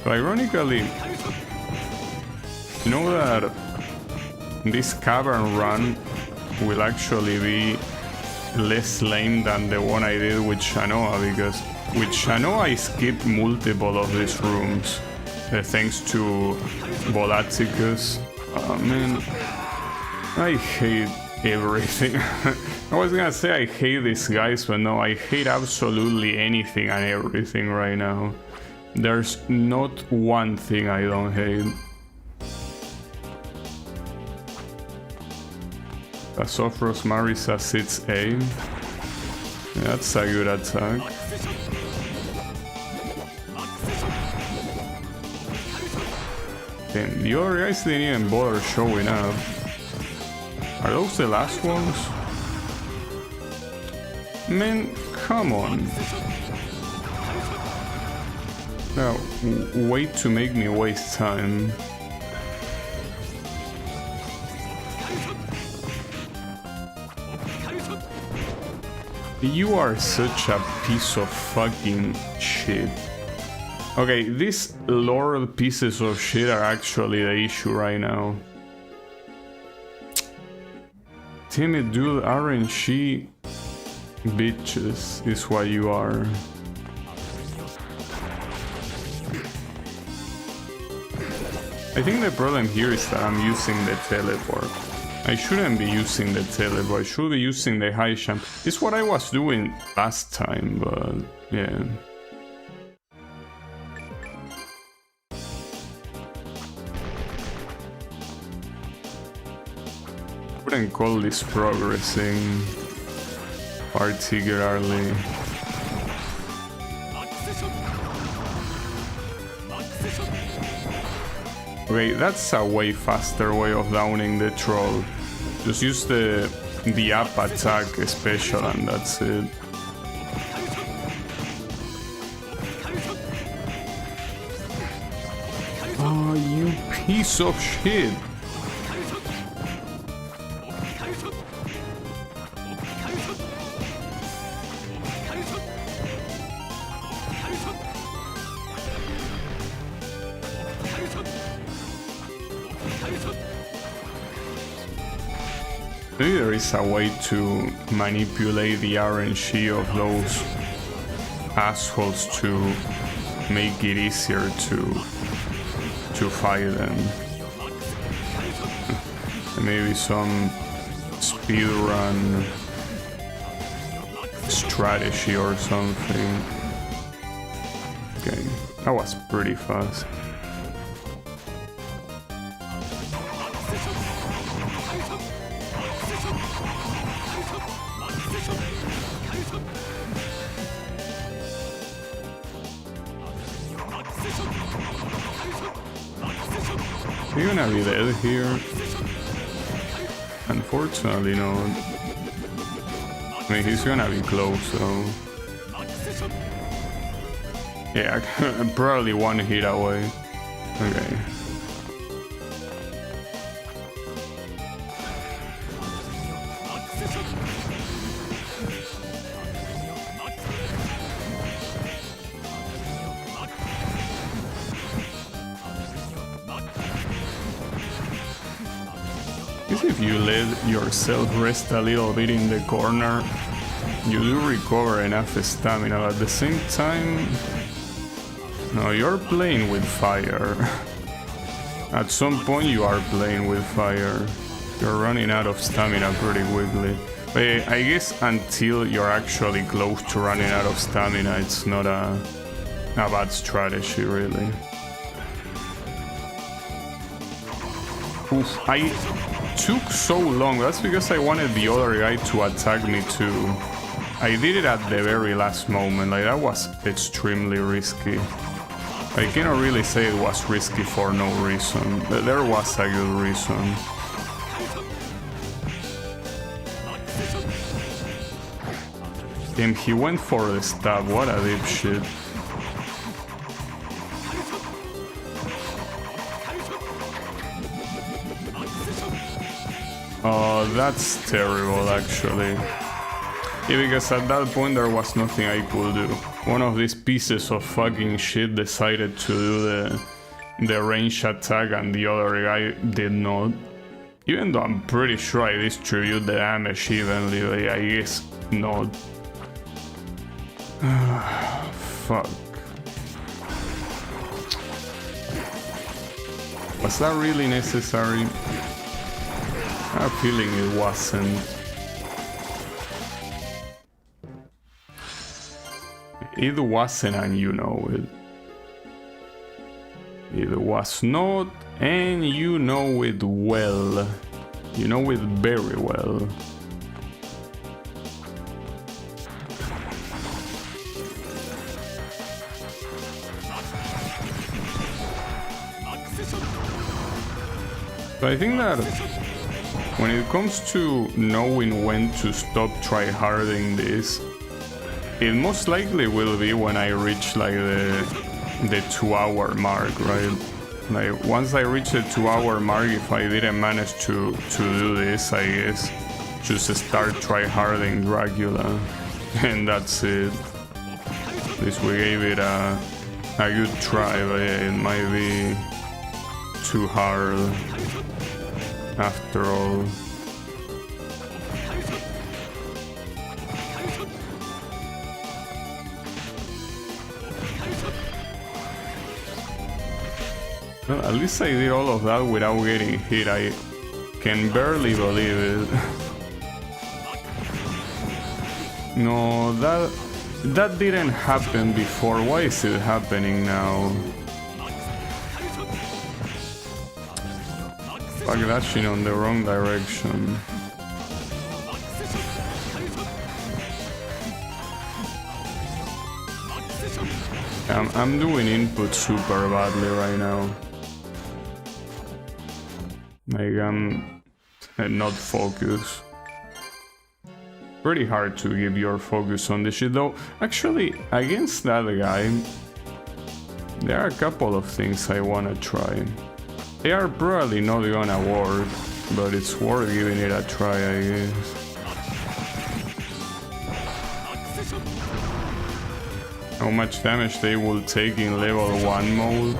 So ironically, you know that this cavern run will actually be less lame than the one I did with Shanoa, because with Shanoa I skipped multiple of these rooms. thanks to Volaticus. Oh man, I hate everything. I was gonna say I hate these guys, but no, I hate absolutely anything and everything right now. There's not one thing I don't hate. Asofros Marisa sits A. That's a good attack. Damn, the other guys didn't even bother showing up. Are those the last ones? Man, come on. Now, wait to make me waste time. You are such a piece of fucking shit. Okay, these lord pieces of shit are actually the issue right now. Damn it, dude, RNG bitches is what you are. I think the problem here is that I'm using the teleport. I shouldn't be using the teleport, I should be using the high jump. It's what I was doing last time, but yeah. I wouldn't call this progressing particularly. Okay, that's a way faster way of downing the troll. Just use the up attack special and that's it. Oh, you piece of shit. Maybe there is a way to manipulate the RNG of those assholes to make it easier to fight them. Maybe some speedrun strategy or something. Okay, that was pretty fast. You're gonna be dead here. Unfortunately, no. I mean, he's gonna be close, so. Yeah, probably one hit away. Okay. If you let yourself rest a little bit in the corner, you do recover enough stamina, but at the same time, no, you're playing with fire. At some point you are playing with fire. You're running out of stamina pretty quickly. But I guess until you're actually close to running out of stamina, it's not a bad strategy, really. Oof, I took so long. That's because I wanted the other guy to attack me too. I did it at the very last moment. Like, that was extremely risky. I cannot really say it was risky for no reason. There was a good reason. Damn, he went for the stab. What a dipshit. Oh, that's terrible, actually. Yeah, because at that point there was nothing I could do. One of these pieces of fucking shit decided to do the range attack and the other guy did not. Even though I'm pretty sure I distribute the damage evenly, I guess not. Fuck. Was that really necessary? I have a feeling it wasn't. It wasn't, and you know it. It was not, and you know it well. You know it very well. So I think that when it comes to knowing when to stop tryharding this, it most likely will be when I reach like the 2-hour mark, right? Like once I reach the 2-hour mark, if I didn't manage to do this, I guess just start tryharding Dracula, and that's it. At least we gave it a good try, but yeah, it might be too hard after all. Well, at least I did all of that without getting hit. I can barely believe it. No, that didn't happen before. Why is it happening now? Fuck, dashing on the wrong direction. I'm doing input super badly right now. Like I'm not focused. Pretty hard to give your focus on this shit though. Actually, against that guy, there are a couple of things I wanna try. They are probably not gonna work, but it's worth giving it a try, I guess. How much damage they will take in level 1 mode?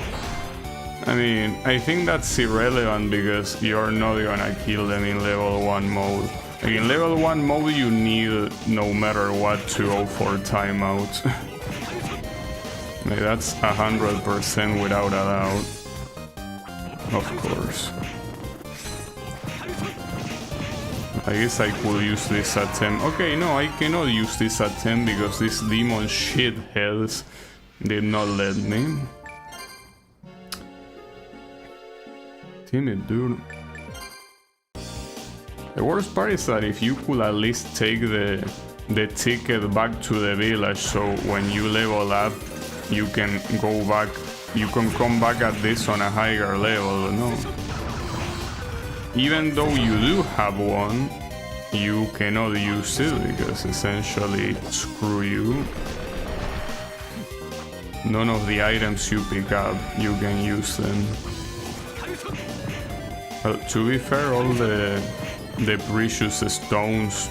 I mean, I think that's irrelevant because you're not gonna kill them in level 1 mode. Like in level 1 mode you need, no matter what, to go for timeout. Like that's 100% without a doubt. Of course. I guess I could use this attempt. Okay, no, I cannot use this attempt because these demon shitheads did not let me. Damn it, dude. The worst part is that if you could at least take the ticket back to the village, so when you level up, you can go back, you can come back at this on a higher level, no? Even though you do have one, you cannot use it because essentially screw you. None of the items you pick up, you can use them. Well, to be fair, all the precious stones,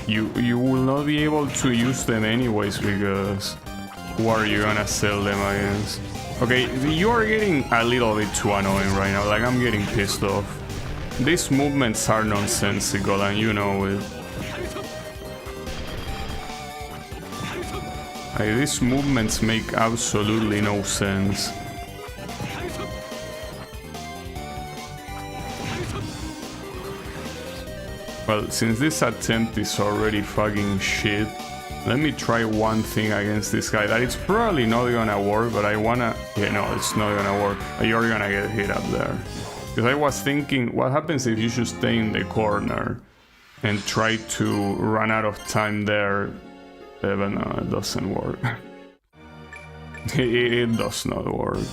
you will not be able to use them anyways because who are you gonna sell them against? Okay, you are getting a little bit too annoying right now, like I'm getting pissed off. These movements are nonsensical and you know it. Like, these movements make absolutely no sense. Well, since this attempt is already fucking shit, let me try one thing against this guy that it's probably not gonna work, but I wanna... Yeah, no, it's not gonna work. You're gonna get hit up there. Because I was thinking, what happens if you should stay in the corner and try to run out of time there? But no, it doesn't work. It does not work.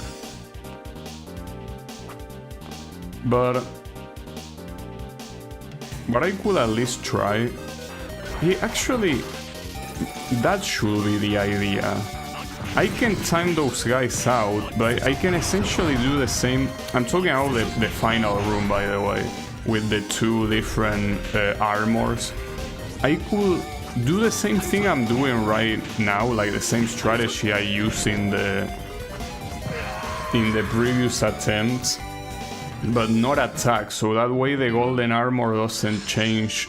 But I could at least try. Actually, that should be the idea. I can time those guys out, but I can essentially do the same. I'm talking about the final room, by the way, with the two different armors. I could do the same thing I'm doing right now, like the same strategy I used in the previous attempts, but not attack, so that way the golden armor doesn't change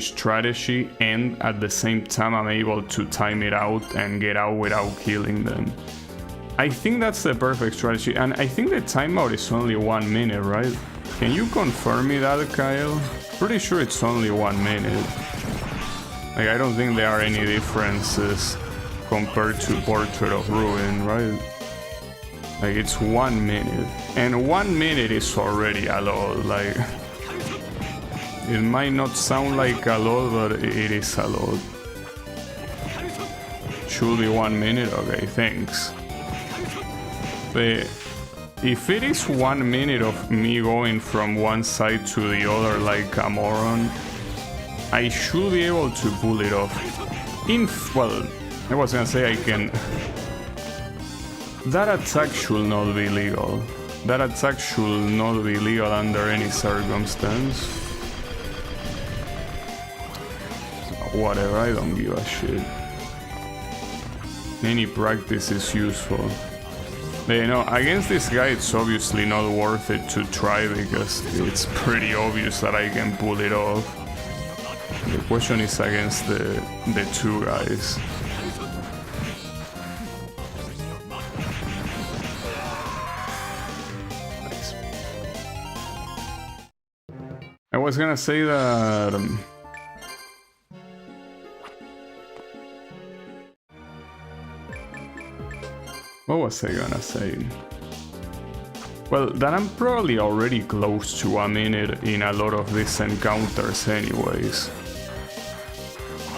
strategy, and at the same time I'm able to time it out and get out without killing them. I think that's the perfect strategy, and I think the timeout is only 1 minute, right? Can you confirm me that, Kyle? Pretty sure it's only 1 minute. Like, I don't think there are any differences compared to Portrait of Ruin, right? Like, it's 1 minute. And 1 minute is already a lot, like... It might not sound like a lot, but it is a lot. Should be 1 minute? Okay, thanks. But if it is 1 minute of me going from one side to the other like a moron, I should be able to pull it off. Well, I was gonna say I can... That attack should not be legal. That attack should not be legal under any circumstance. Whatever, I don't give a shit. Any practice is useful. But, you know, against this guy it's obviously not worth it to try because it's pretty obvious that I can pull it off. The question is against the two guys. Nice. I was gonna say that... what was I gonna say? Well, that I'm probably already close to a minute in a lot of these encounters anyways.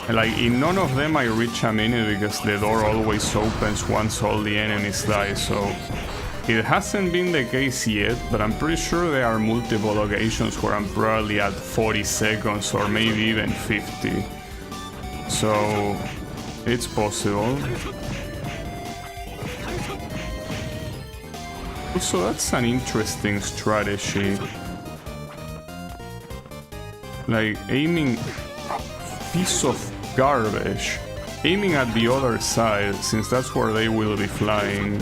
Like, in none of them I reach a minute because the door always opens once all the enemies die, so... It hasn't been the case yet, but I'm pretty sure there are multiple occasions where I'm probably at 40 seconds or maybe even 50. So... it's possible. Also, that's an interesting strategy. Like, aiming... piece of garbage. Aiming at the other side, since that's where they will be flying.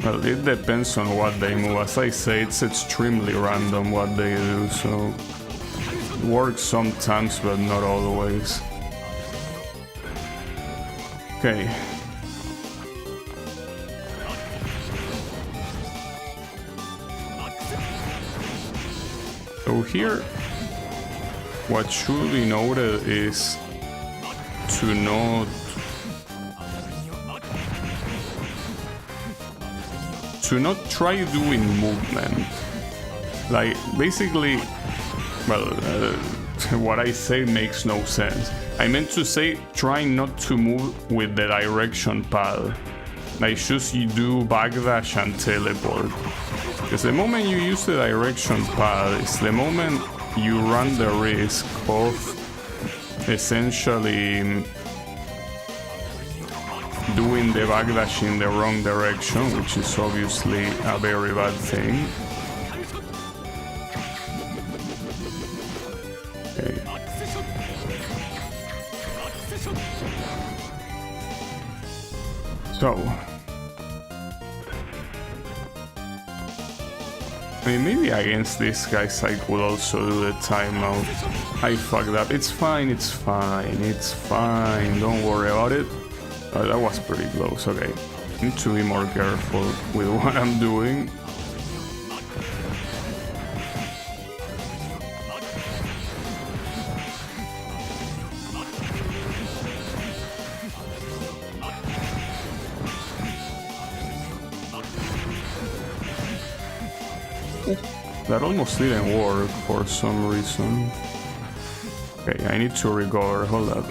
Well, it depends on what they move. As I say, it's extremely random what they do, so... It works sometimes, but not always. Okay. So here, what should be noted is to not try doing movement. Like, basically, well, what I say makes no sense. I meant to say try not to move with the direction pad. Like, just you do backdash and teleport. Because the moment you use the direction pad, it's the moment you run the risk of essentially doing the backdash in the wrong direction, which is obviously a very bad thing. Okay. So, I mean, maybe against these guys I could also do the timeout. I fucked up. It's fine, it's fine, it's fine. Don't worry about it. That was pretty close. Okay. I need to be more careful with what I'm doing. That almost didn't work for some reason. Okay, I need to recover. Hold up.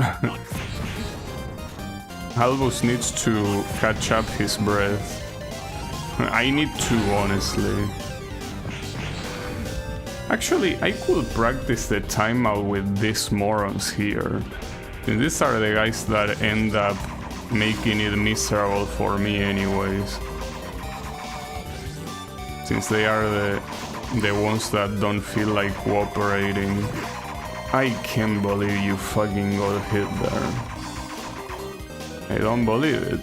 Albus needs to catch up his breath. I need to, honestly. Actually, I could practice the timeout with these morons here. And these are the guys that end up making it miserable for me anyways. Since they are the ones that don't feel like cooperating. I can't believe you fucking got hit there. I don't believe it.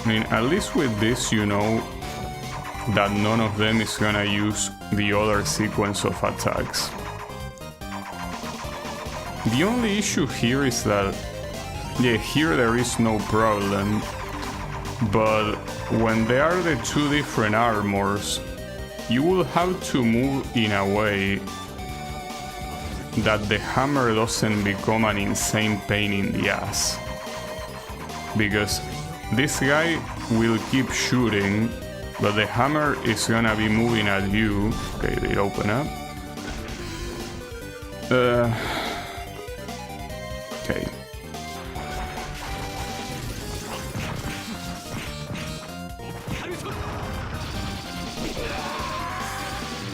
I mean, at least with this you know that none of them is gonna use the other sequence of attacks. The only issue here is that, yeah, here there is no problem, but when there are the two different armors, you will have to move in a way that the hammer doesn't become an insane pain in the ass. Because this guy will keep shooting, but the hammer is gonna be moving at you. Okay, they open up. Okay.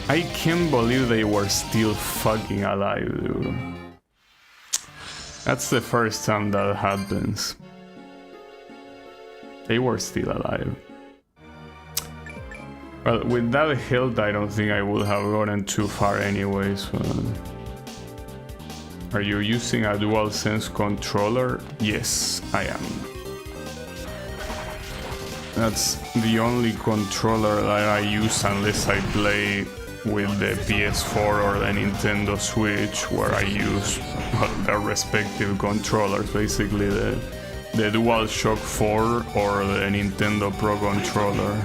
I can't believe they were still fucking alive, dude. That's the first time that happens. They were still alive. Well, with that health, I don't think I would have gotten too far anyways. Are you using a DualSense controller? Yes, I am. That's the only controller that I use unless I play with the PS4 or the Nintendo Switch, where I use their respective controllers, basically the DualShock 4 or the Nintendo Pro controller.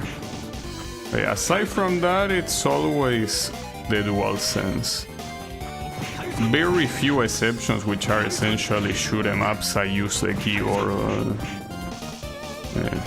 Yeah, aside from that, it's always the DualSense. Very few exceptions, which are essentially shoot 'em ups, I use the keyboard. Yeah.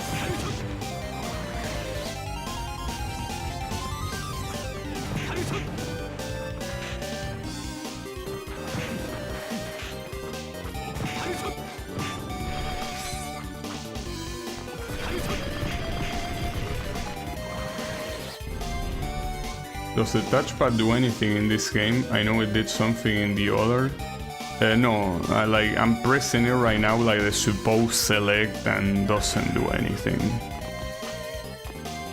Does the touchpad do anything in this game? I know it did something in the other. No, I'm pressing it right now like the supposed select and doesn't do anything.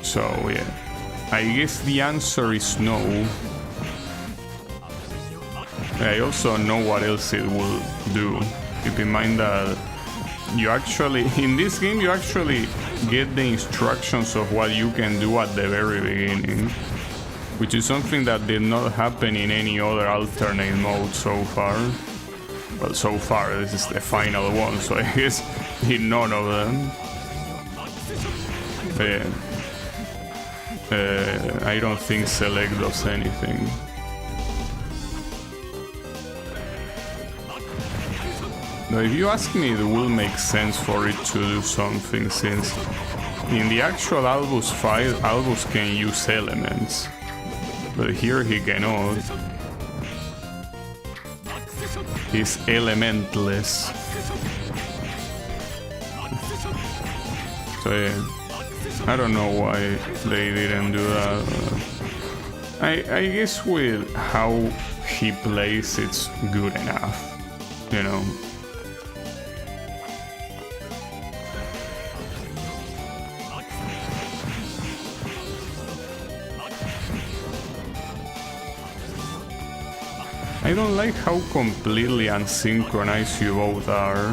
So yeah, I guess the answer is no. I also know what else it will do. Keep in mind that you actually, in this game, you actually get the instructions of what you can do at the very beginning, which is something that did not happen in any other alternate mode so far. Well, so far, this is the final one, so I guess in none of them. But yeah. I don't think select does anything. Now, if you ask me, it will make sense for it to do something, since in the actual Albus fight, Albus can use elements. But here he cannot. He's elementless. So yeah, I don't know why they didn't do that. I guess with how he plays, it's good enough, you know. I don't like how completely unsynchronized you both are.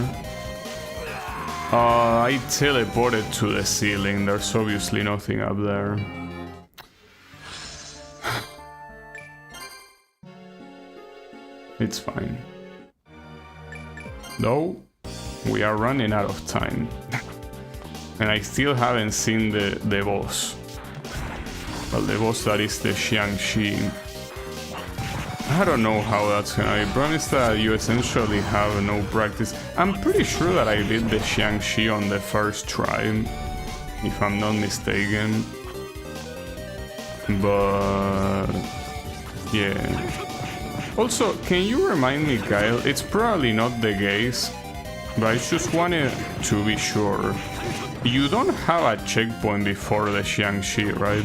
I teleported to the ceiling, there's obviously nothing up there. It's fine. Though, we are running out of time. And I still haven't seen the boss. Well, the boss that is the Xiangxi. I don't know how that's gonna be. Promise that you essentially have no practice. I'm pretty sure that I did the Xiangxi on the first try, if I'm not mistaken. But yeah. Also, can you remind me, Kyle? It's probably not the case, but I just wanted to be sure. You don't have a checkpoint before the Xiangxi, right?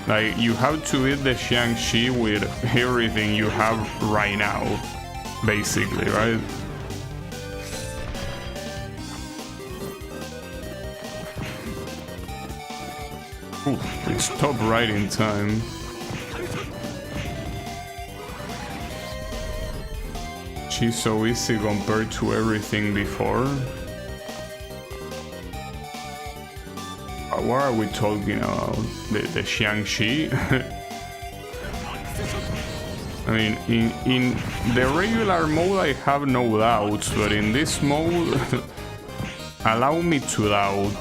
Like, you have to eat the Xiangxi with everything you have right now, basically, right? Ooh, we stopped right in time. She's so easy compared to everything before. What are we talking about? The Xiangxi? I mean, in the regular mode I have no doubts, but in this mode, allow me to doubt.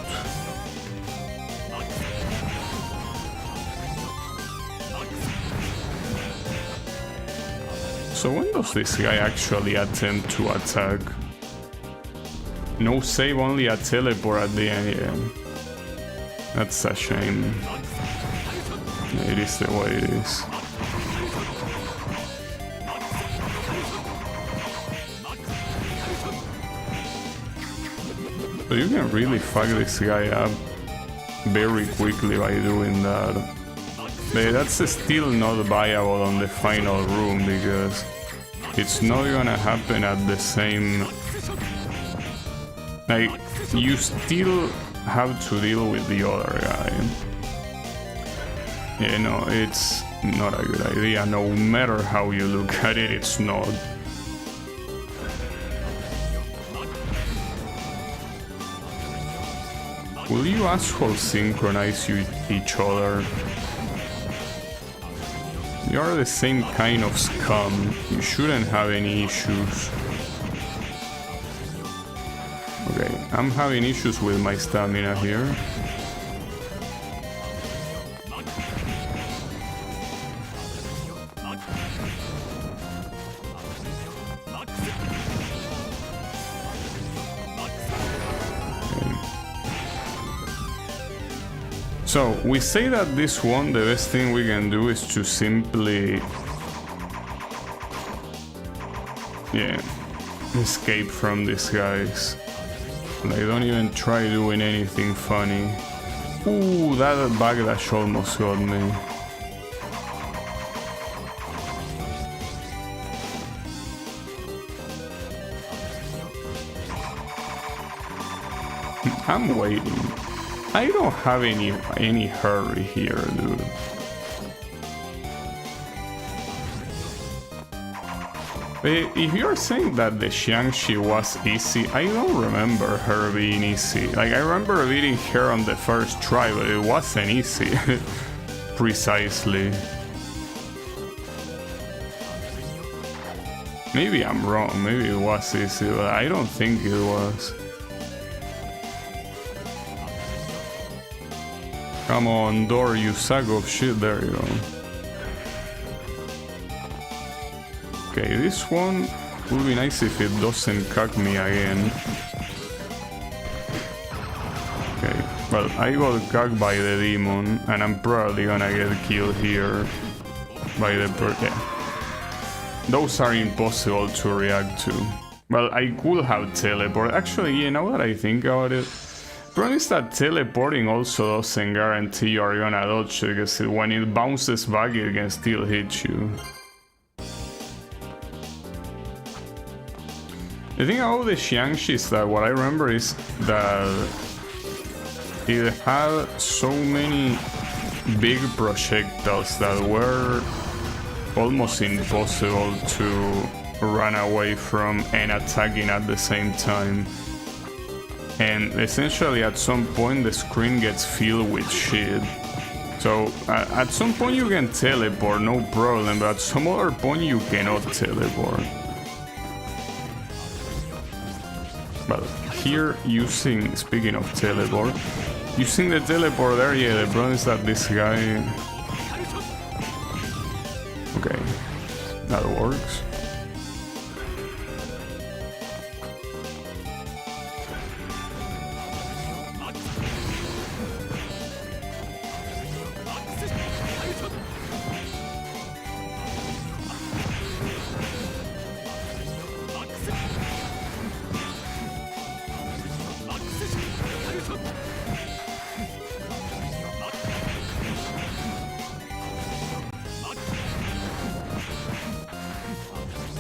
So when does this guy actually attempt to attack? No save, only a teleport at the end, yeah. That's a shame. It is the way it is. So you can really fuck this guy up very quickly by doing that. But that's still not viable on the final room because it's not gonna happen at the same... Like, you still have to deal with the other guy. You know, it's not a good idea. No matter how you look at it, it's not. Will you assholes synchronize each other? You're the same kind of scum. You shouldn't have any issues. Okay, I'm having issues with my stamina here. So, we say that this one, the best thing we can do is to simply... yeah, escape from these guys. Like, don't even try doing anything funny. Ooh, that backlash almost got me. I'm waiting. I don't have any hurry here, dude. If you're saying that the Xiangxi was easy, I don't remember her being easy. Like, I remember beating her on the first try, but it wasn't easy. Precisely. Maybe I'm wrong, maybe it was easy, but I don't think it was. Come on, door, you sack of shit. There you go. Okay, this one would be nice if it doesn't cuck me again. Okay, well, I got cucked by the demon, and I'm probably gonna get killed here by the yeah. Those are impossible to react to. Well, I could have teleport. Actually, yeah, now that I think about it, problem is that teleporting also doesn't guarantee you're gonna dodge it, because when it bounces back it can still hit you. The thing about the Xiangxi is that what I remember is that it had so many big projectiles that were almost impossible to run away from and attacking at the same time. And essentially at some point the screen gets filled with shit. So at some point you can teleport, no problem, but at some other point you cannot teleport. But here speaking of teleport, using the teleport there, yeah, the problem is that this guy... Okay, that works.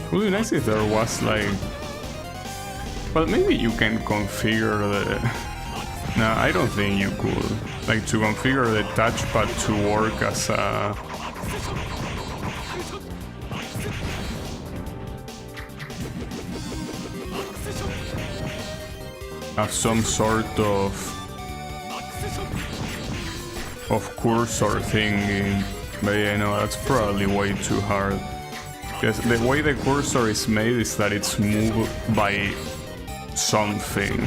It would be nice if there was like... Well, maybe you can configure the... No, I don't think you could. Like, to configure the touchpad to work as a... as some sort of cursor thing. But yeah, no, that's probably way too hard. Because the way the cursor is made is that it's moved by something.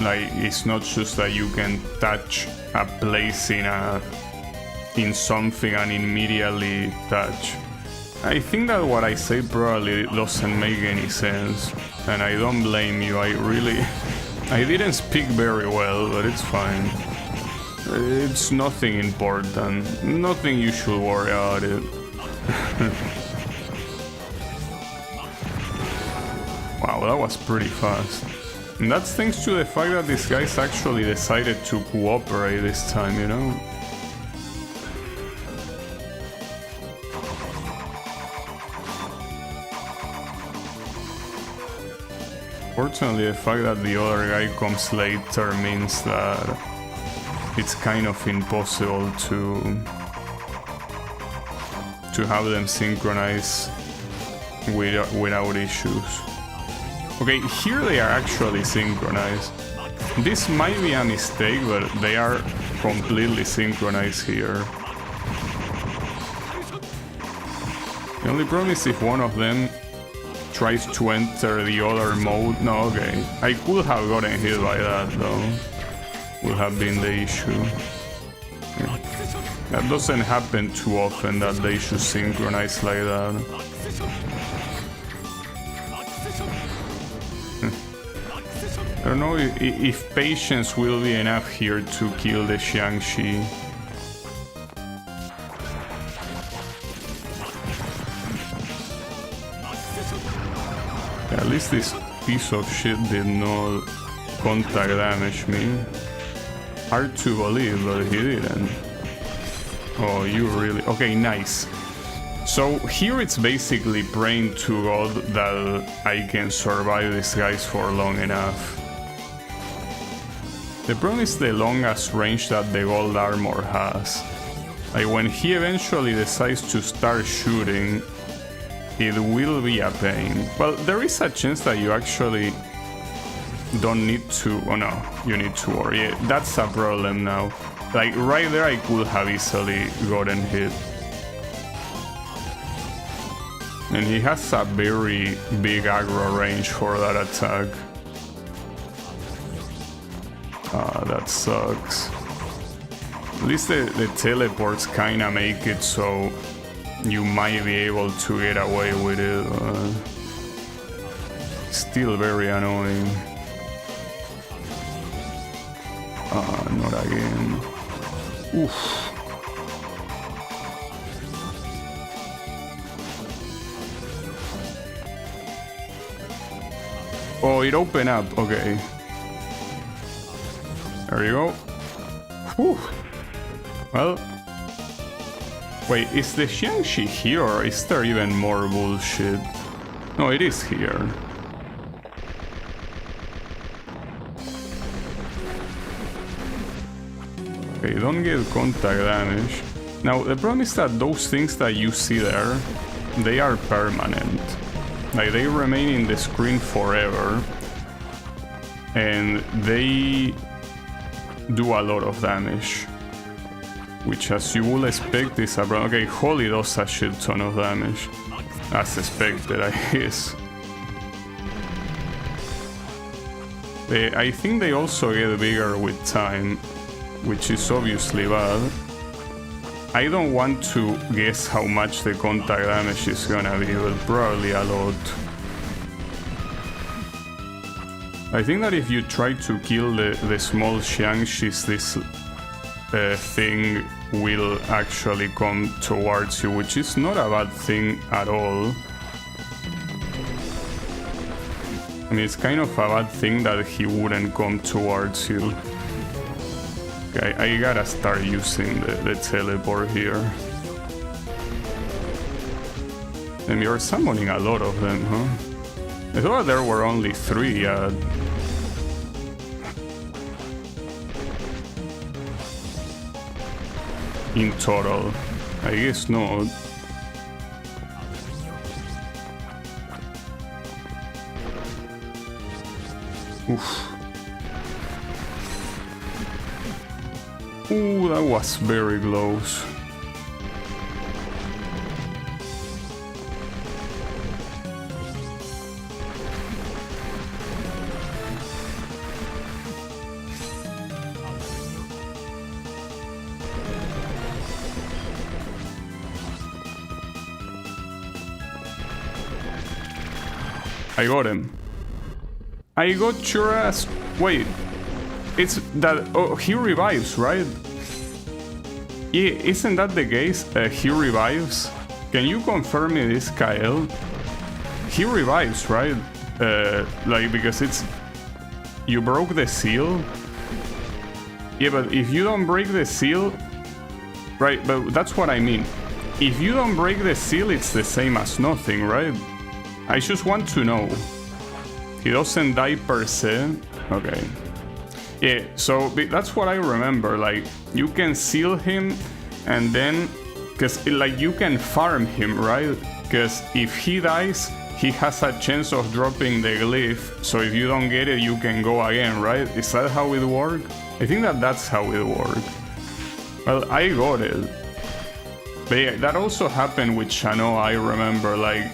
Like, it's not just that you can touch a place in something and immediately touch. I think that what I say probably doesn't make any sense, and I don't blame you. I didn't speak very well, but it's fine. It's nothing important, nothing you should worry about it. Wow, that was pretty fast. And that's thanks to the fact that these guys actually decided to cooperate this time, you know? Fortunately, the fact that the other guy comes later means that it's kind of impossible to have them synchronize without issues. Okay, here they are actually synchronized. This might be a mistake, but they are completely synchronized here. The only problem is if one of them tries to enter the other mode. No, okay. I could have gotten hit by that though. Would have been the issue. Yeah. That doesn't happen too often that they should synchronize like that. I don't know if patience will be enough here to kill the Xiangxi. At least this piece of shit did not contact damage me. Hard to believe, but he didn't. Oh, you really... Okay, nice. So here it's basically praying to God that I can survive these guys for long enough. The problem is the longest range that the gold armor has. Like when he eventually decides to start shooting, it will be a pain. Well, there is a chance that you actually don't need to... Oh no, you need to worry. Yeah, that's a problem now. Like right there I could have easily gotten hit. And he has a very big aggro range for that attack. Ah, that sucks. At least the teleports kinda make it so you might be able to get away with it. Still very annoying. Ah, not again. Oof. Oh, it opened up. Okay. There you go. Whew. Well. Wait, is the Xiangxi here or is there even more bullshit? No, it is here. Okay, don't get contact damage. Now, the problem is that those things that you see there, they are permanent. Like, they remain in the screen forever. And they do a lot of damage. Which, as you would expect, is a problem. Okay, Holy does a shit ton of damage. As expected, I guess. I think they also get bigger with time, which is obviously bad. I don't want to guess how much the contact damage is gonna be, but probably a lot. I think that if you try to kill the small Xiangxis, this thing will actually come towards you, which is not a bad thing at all. I mean, it's kind of a bad thing that he wouldn't come towards you. Okay, I gotta start using the teleport here. And you're summoning a lot of them, huh? I thought there were only 3 in total. I guess not. Oof. Ooh, that was very close. I got him. I got your ass. Wait. It's that... Oh, he revives, right? Yeah, isn't that the case? He revives? Can you confirm me this, Kyle? He revives, right? Like, because it's... You broke the seal? Yeah, but if you don't break the seal... Right, but that's what I mean. If you don't break the seal, it's the same as nothing, right? I just want to know. He doesn't die per se. Okay. Yeah, so that's what I remember. Like, you can seal him and then... Because, like, you can farm him, right? Because if he dies, he has a chance of dropping the glyph. So if you don't get it, you can go again, right? Is that how it works? I think that's how it works. Well, I got it. But yeah, that also happened with Shano, I remember. Like,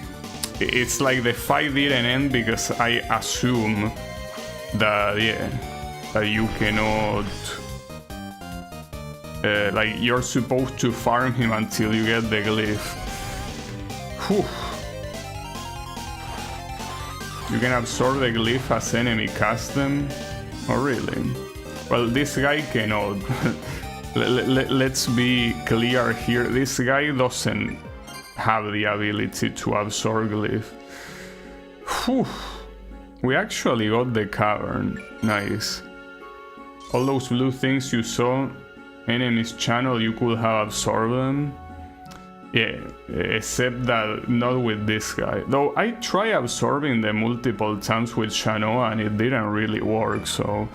it's like the fight didn't end because I assume that, yeah, that you cannot... like, you're supposed to farm him until you get the glyph. Whew. You can absorb the glyph as enemy cast them? Oh, really? Well, this guy cannot. Let's be clear here. This guy doesn't have the ability to absorb glyph. Whew. We actually got the cavern. Nice. All those blue things you saw, enemy's channel, you could have absorbed them. Yeah, except that not with this guy. Though I tried absorbing them multiple times with Shano and it didn't really work, so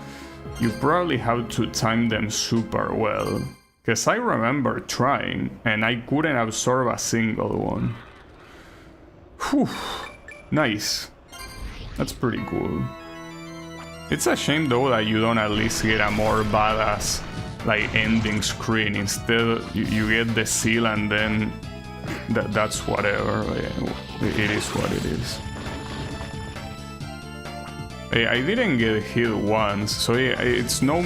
you probably have to time them super well. Because I remember trying and I couldn't absorb a single one. Whew, nice. That's pretty cool. It's a shame though that you don't at least get a more badass like ending screen. Instead you get the seal and then that's whatever. It is what it is. I didn't get hit once, so yeah, it's no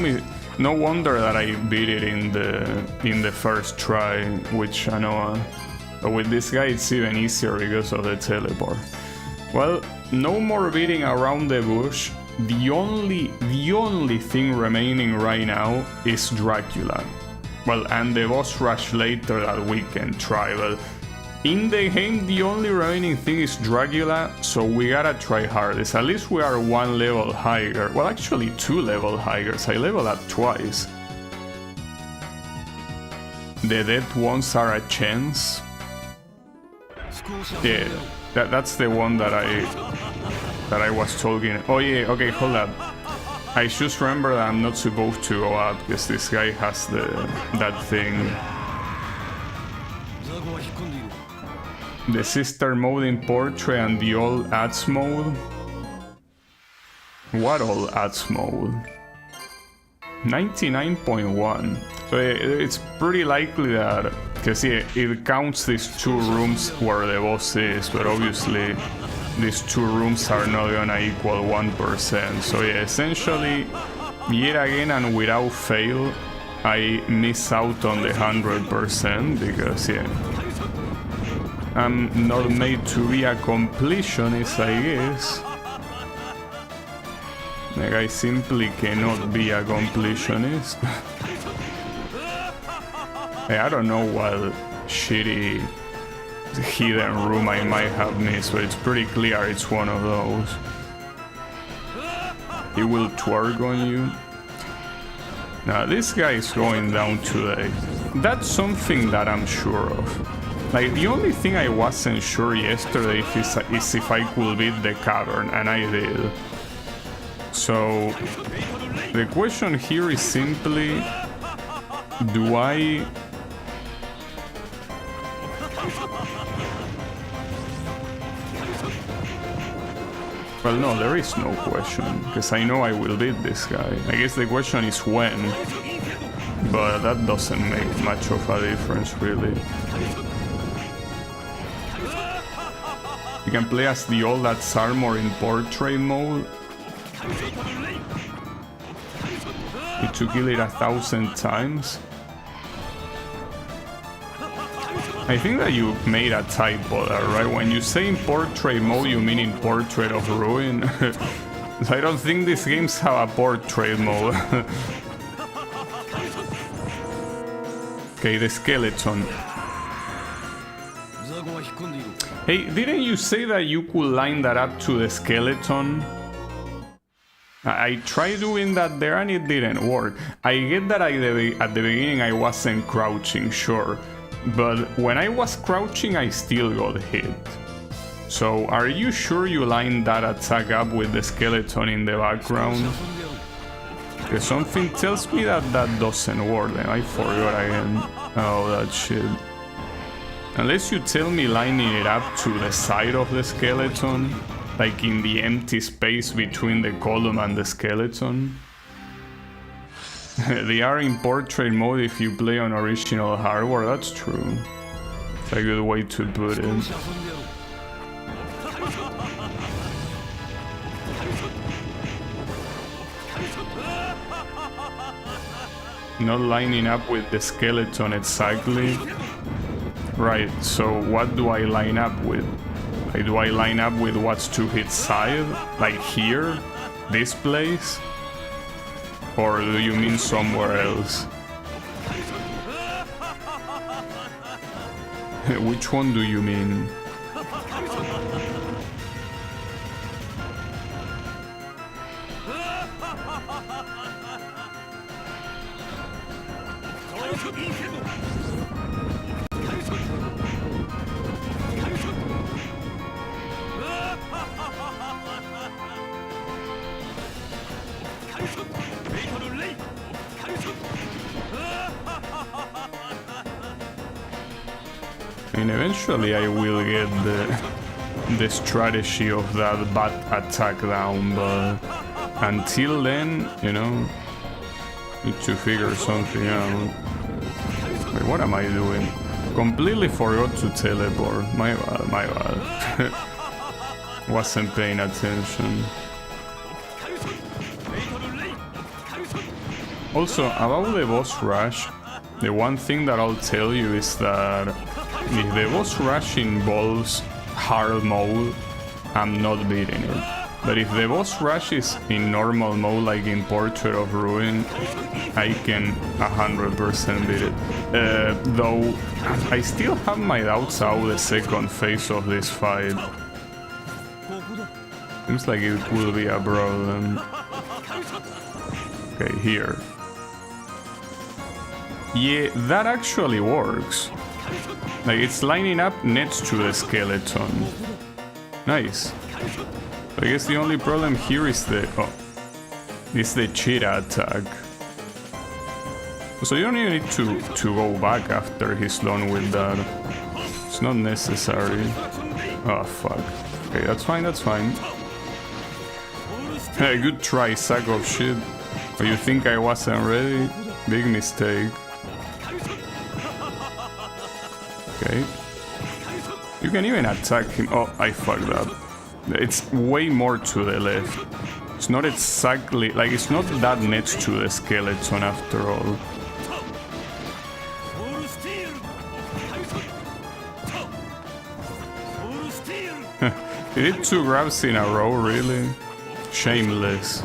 wonder that I beat it in the first try with Shanoa. But with this guy it's even easier because of the teleport. Well, no more beating around the bush. The only thing remaining right now is Dracula. Well, and the boss rush later that we can try, but in the game the only remaining thing is Dracula, so we gotta try hardest. At least we are one level higher. Well, actually 2 level higher. I leveled up twice. The dead ones are a chance. Yeah, that's the one that I was talking. Oh yeah, okay, hold up. I just remember that I'm not supposed to go up because this guy has that thing. The sister mode in portrait and the old ads mode. What old ads mode? 99.1. So it's pretty likely that, because yeah, it counts these 2 rooms where the boss is, but obviously these 2 rooms are not gonna equal 1%. So yeah, essentially, yet again and without fail, I miss out on the 100% because yeah, I'm not made to be a completionist, I guess. Like, I simply cannot be a completionist. Hey, I don't know what shitty hidden room I might have missed, but it's pretty clear it's one of those. He will twerk on you. Now, this guy is going down today. That's something that I'm sure of. Like, the only thing I wasn't sure yesterday is if I could beat the cavern, and I did. So, the question here is simply, do I... Well, no, there is no question, because I know I will beat this guy. I guess the question is when, but that doesn't make much of a difference, really. You can play as the old Ad's armor in portrait mode. You to kill it 1,000 times. I think that you made a typo there, right? When you say in portrait mode, you mean in Portrait of Ruin. I don't think these games have a portrait mode. Okay, the skeleton. Hey, didn't you say that you could line that up to the skeleton? I tried doing that there and it didn't work. I get that at the beginning I wasn't crouching, sure. But when I was crouching, I still got hit. So, are you sure you lined that attack up with the skeleton in the background? Because something tells me that that doesn't work, and I forgot again. Oh, that shit. Unless you tell me lining it up to the side of the skeleton, like in the empty space between the column and the skeleton. They are in portrait mode if you play on original hardware, that's true. It's a good way to put it. Not lining up with the skeleton exactly. Right, so what do I line up with? Like, do I line up with what's to his side? Like here? This place? Or do you mean somewhere else? Which one do you mean? And eventually I will get the strategy of that bat attack down, but until then, you know, need to figure something out. Wait, what am I doing? Completely forgot to teleport. My bad, my bad. Wasn't paying attention. Also, about the boss rush, the one thing that I'll tell you is that if the boss rush involves hard mode, I'm not beating it. But if the boss rush is in normal mode, like in Portrait of Ruin, I can 100% beat it. Though, I still have my doubts about the second phase of this fight. Seems like it will be a problem. Okay, here. Yeah, that actually works. Like, it's lining up next to the skeleton. Nice. I guess the only problem here is the cheetah attack. So you don't even need to go back after he's done with that. It's not necessary. Oh fuck. Okay, that's fine, that's fine. Hey, good try, sack of shit. But you think I wasn't ready? Big mistake. Okay. You can even attack him. Oh, I fucked up. It's way more to the left. It's not exactly... like, it's not that next to the skeleton after all. He did 2 grabs in a row, really? Shameless.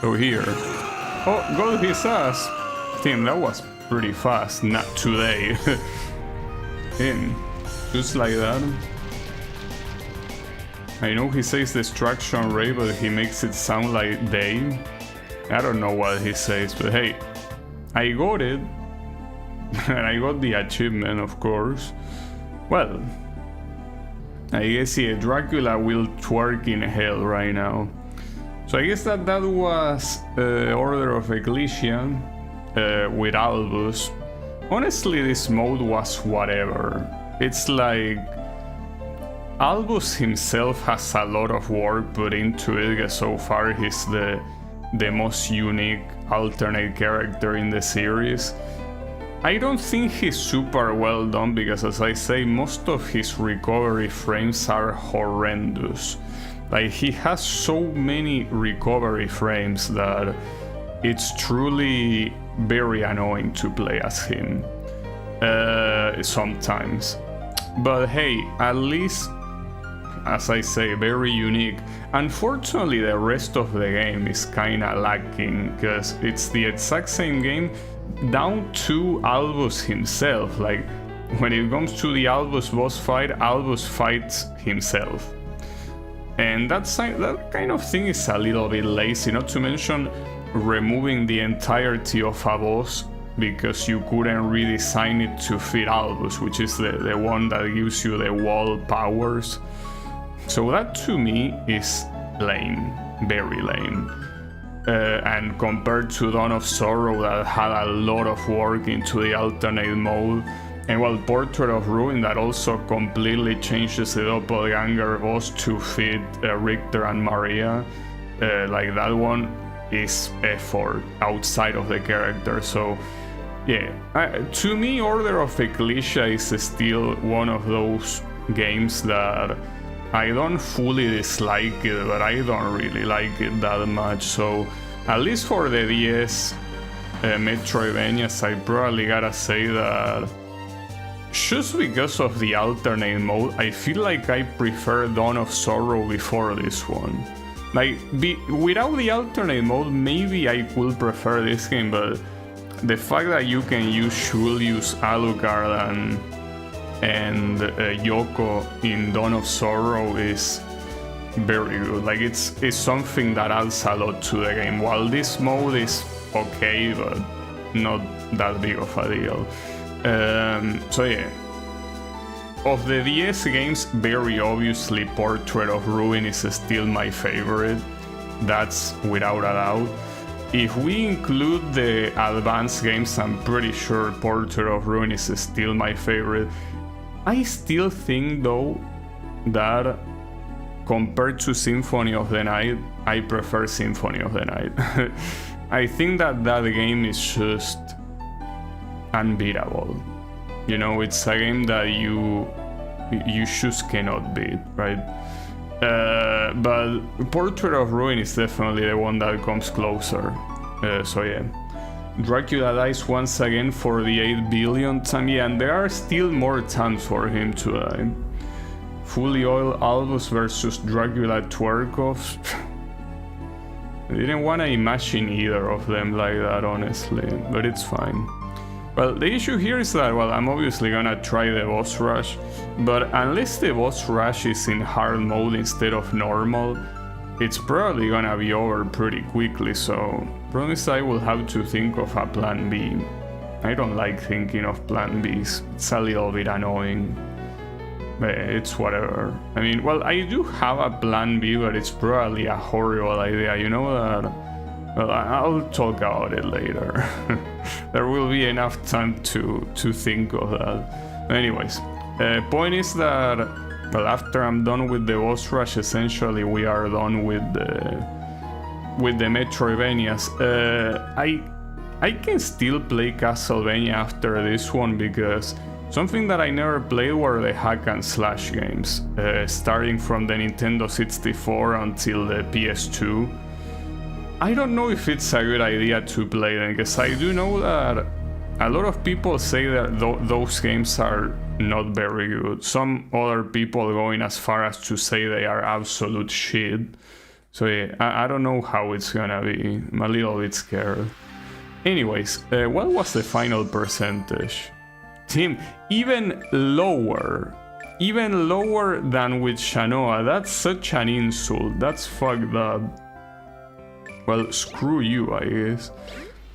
So here. Oh, got his ass! Damn, that was pretty fast. Not today. In. Just like that. I know he says Destruction Ray, but he makes it sound like they. I don't know what he says, but hey. I got it. And I got the achievement, of course. Well. I guess yeah, Dracula will twerk in hell right now. So I guess that was Order of Ecclesia with Albus. Honestly, this mode was whatever. It's like Albus himself has a lot of work put into it, because so far he's the most unique alternate character in the series. I don't think he's super well done because, as I say, most of his recovery frames are horrendous. Like, he has so many recovery frames that it's truly very annoying to play as him sometimes. But hey, at least, as I say, very unique. Unfortunately, the rest of the game is kinda lacking, because it's the exact same game down to Albus himself. Like, when it comes to the Albus boss fight, Albus fights himself. And that kind of thing is a little bit lazy, not to mention removing the entirety of a boss because you couldn't redesign it to fit Albus, which is the one that gives you the wall powers. So that to me is lame, very lame. And compared to Dawn of Sorrow, that had a lot of work into the alternate mode, and well, Portrait of Ruin, that also completely changes the doppelganger boss to fit Richter and Maria. Like, that one is effort outside of the character. So yeah, to me, Order of Ecclesia is still one of those games that I don't fully dislike it, but I don't really like it that much. So at least for the DS Metroidvanias, I probably gotta say that just because of the alternate mode, I feel like I prefer Dawn of Sorrow before this one. Like, without the alternate mode, maybe I would prefer this game, but the fact that you can use Julius, Alucard, and Yoko in Dawn of Sorrow is very good. Like, it's something that adds a lot to the game. While this mode is okay, but not that big of a deal. So yeah, of the DS games, very obviously Portrait of Ruin is still my favorite. That's without a doubt. If we include the advanced games, I'm pretty sure Portrait of Ruin is still my favorite. I still think, though, that compared to Symphony of the Night, I prefer Symphony of the Night. I think that game is just unbeatable. You know, it's a game that you just cannot beat, right? But Portrait of Ruin is definitely the one that comes closer. So yeah, Dracula dies once again for the 8 billionth time. Yeah, and there are still more times for him to die. Fully Oil Albus versus Dracula Twerkov. I didn't want to imagine either of them like that, honestly, but it's fine. Well, the issue here is that, well, I'm obviously gonna try the boss rush, but unless the boss rush is in hard mode instead of normal, it's probably gonna be over pretty quickly, so promise I will have to think of a plan B. I don't like thinking of plan Bs, it's a little bit annoying. But it's whatever. I mean, well, I do have a plan B, but it's probably a horrible idea, you know that? Well, I'll talk about it later. There will be enough time to think of that. Anyways, point is that, well, after I'm done with the boss rush, essentially we are done with the Metroidvanias. I can still play Castlevania after this one, because something that I never played were the hack and slash games, starting from the Nintendo 64 until the PS2. I don't know if it's a good idea to play them, because I do know that a lot of people say that those games are not very good. Some other people going as far as to say they are absolute shit. So yeah, I don't know how it's gonna be. I'm a little bit scared. Anyways, what was the final percentage? Tim, even lower than with Shanoa. That's such an insult. That's fucked up. Well, screw you, I guess.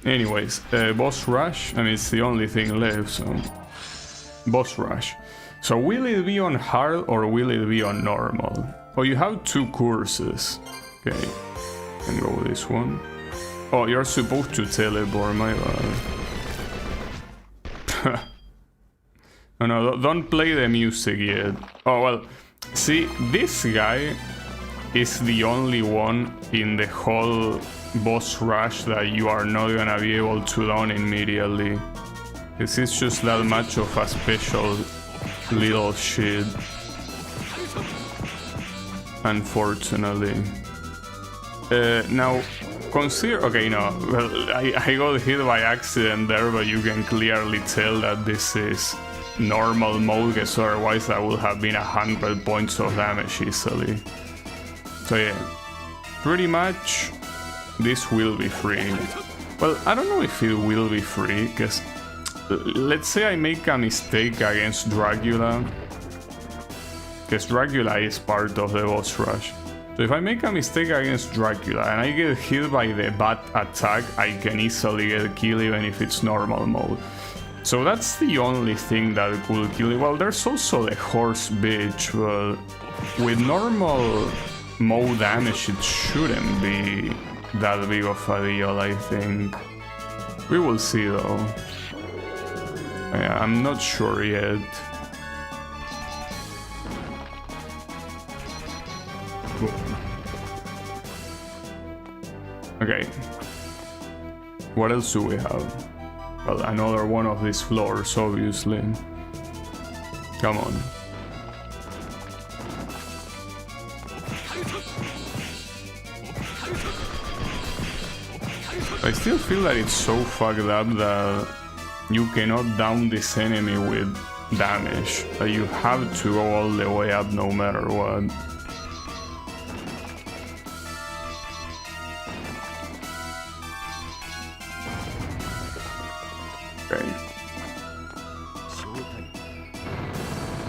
Anyways, boss rush. I mean, it's the only thing left, so boss rush. So will it be on hard or will it be on normal? Oh, you have two courses. Okay, can go with this one. Oh, you're supposed to teleport, my bad. No, don't play the music yet. Oh, well, see, this guy is the only one in the whole boss rush that you are not gonna be able to down immediately. This is just that much of a special little shit. Unfortunately. Now, consider... Okay, no, well, I got hit by accident there, but you can clearly tell that this is normal mode, because otherwise that would have been 100 points of damage easily. So yeah, pretty much this will be free. Well, I don't know if it will be free, because let's say I make a mistake against Dracula, because Dracula is part of the boss rush. So if I make a mistake against Dracula and I get hit by the bat attack, I can easily get killed even if it's normal mode. So that's the only thing that could kill it. Well, there's also the horse bitch, but with normal mode damage it shouldn't be that big of a deal, I think. We will see though. I'm not sure yet. Okay. What else do we have? Well, another one of these floors, obviously. Come on. I still feel that it's so fucked up that you cannot down this enemy with damage. That you have to go all the way up no matter what.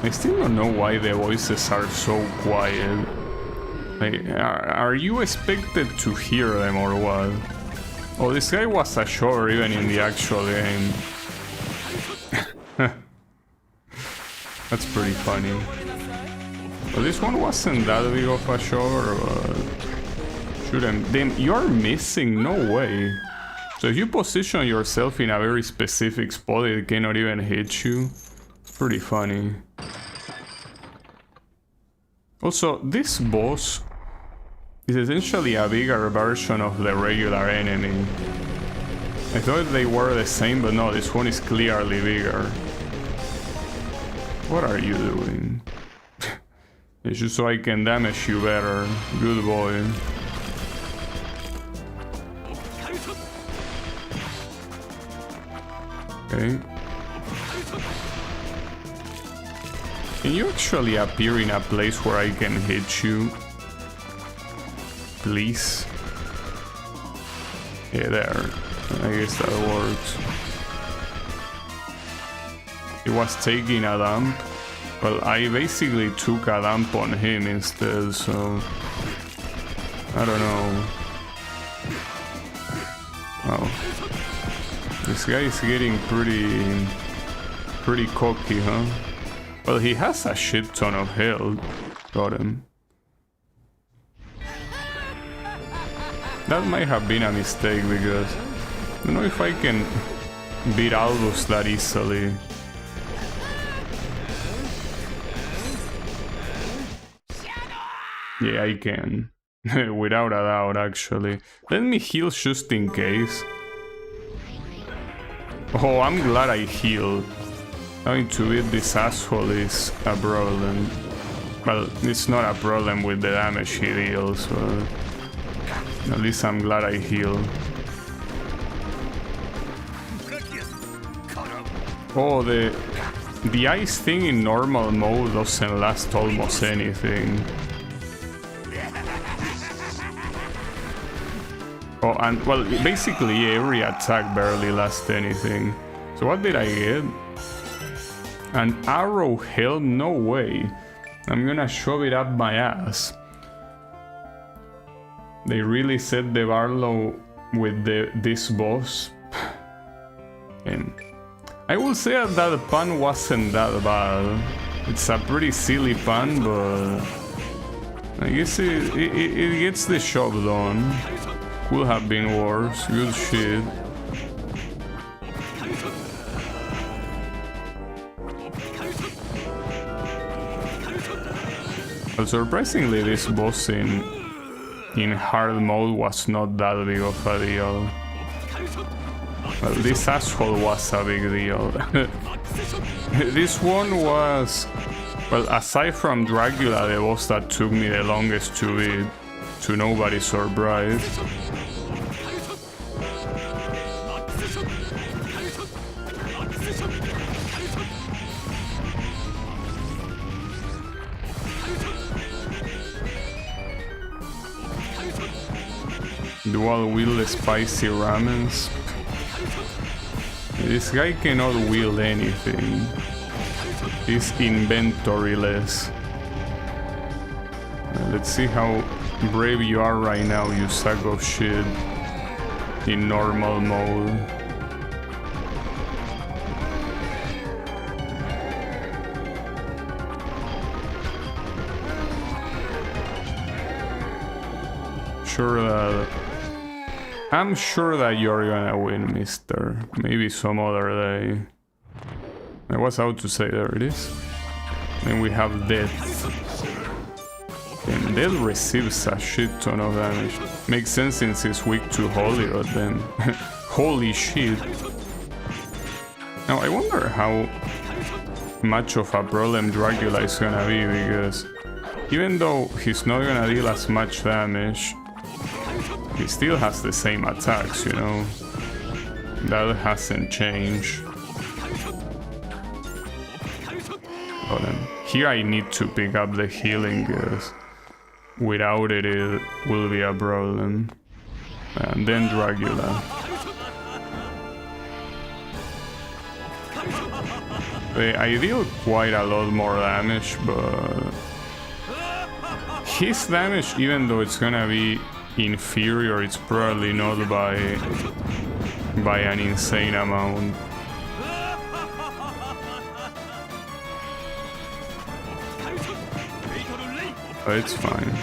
I still don't know why the voices are so quiet. Like, are you expected to hear them or what? Oh, this guy was a shower even in the actual game. That's pretty funny. Well, this one wasn't that big of a shower, but... shouldn't... Damn, you're missing? No way. So if you position yourself in a very specific spot, it cannot even hit you. It's pretty funny. Also, this boss is essentially a bigger version of the regular enemy. I thought they were the same, but no, this one is clearly bigger. What are you doing? It's just so I can damage you better. Good boy. Okay. Can you actually appear in a place where I can hit you? Please? Yeah, there. I guess that works. He was taking a dump. Well, I basically took a dump on him instead, so... I don't know. Oh. This guy is getting pretty cocky, huh? Well, he has a shit ton of health. Got him. That might have been a mistake because I don't know if I can beat Albus that easily. Yeah, I can. Without a doubt, actually. Let me heal just in case. Oh, I'm glad I healed. Having to beat this asshole is a problem. Well, it's not a problem with the damage he deals, but at least I'm glad I healed. Oh, the ice thing in normal mode doesn't last almost anything. Oh, and well, basically every attack barely lasts anything. So what did I get? An arrow helm? No way. I'm gonna shove it up my ass. They really set the bar low with this boss. And I will say that pun wasn't that bad. It's a pretty silly pun, but I guess it gets the job done. Could have been worse. Good shit. Well, surprisingly, this boss in hard mode was not that big of a deal. Well, this asshole was a big deal. This one was... Well, aside from Dracula, the boss that took me the longest to beat, to nobody's surprise. Dual wield spicy ramens. This guy cannot wield anything. He's inventoryless. Let's see how brave you are right now, you sack of shit. In normal mode. I'm sure that you're gonna win, mister. Maybe some other day. I was out to say, there it is. Then we have Death. And Death receives a shit ton of damage. Makes sense since he's weak to Holy Rod then. Holy shit. Now I wonder how much of a problem Dracula is gonna be, because even though he's not gonna deal as much damage, he still has the same attacks, you know? That hasn't changed. Hold on. Here I need to pick up the healing, because without it, it will be a problem. And then Dracula. I deal quite a lot more damage, but his damage, even though it's gonna be inferior, it's probably not by an insane amount. But it's fine.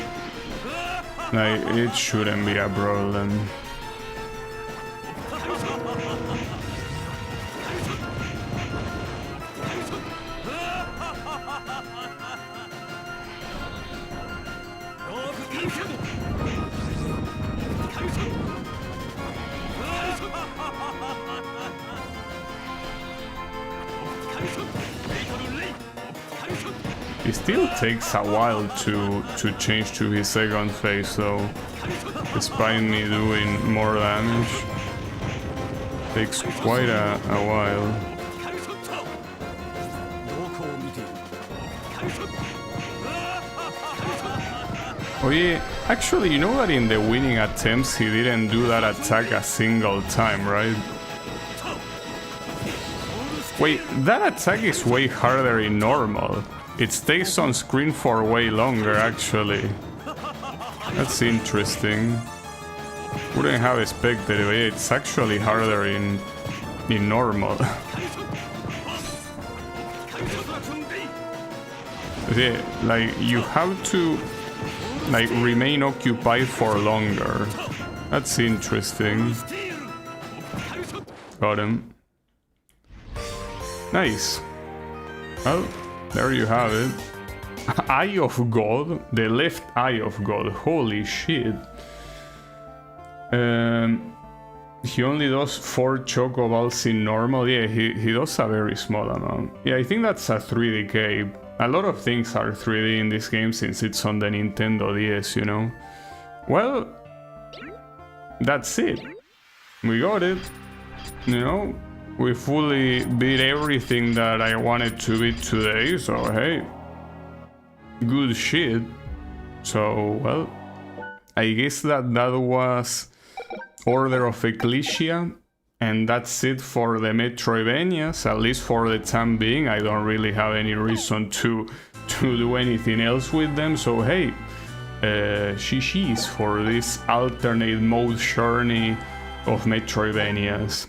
Like, it shouldn't be a problem. It still takes a while to change to his second phase, though. Despite me doing more damage, takes quite a while. Oh yeah, actually, you know that in the winning attempts he didn't do that attack a single time, right? Wait, that attack is way harder in normal. It stays on screen for way longer, actually. That's interesting. Wouldn't have expected it, but it's actually harder in normal. Yeah, like, you have to, like, remain occupied for longer. That's interesting. Got him. Nice. Well, there you have it. Eye of God, the left eye of God. Holy shit. He only does 4 chocoballs in normal. Yeah, he does a very small amount. Yeah, I think that's a 3D cape. A lot of things are 3D in this game since it's on the Nintendo DS, you know. Well, that's it. We got it. You know, we fully beat everything that I wanted to beat today, so hey, good shit. So, well, I guess that was Order of Ecclesia, and that's it for the Metroidvanias, at least for the time being. I don't really have any reason to do anything else with them, so hey, GG's for this alternate mode journey of Metroidvanias.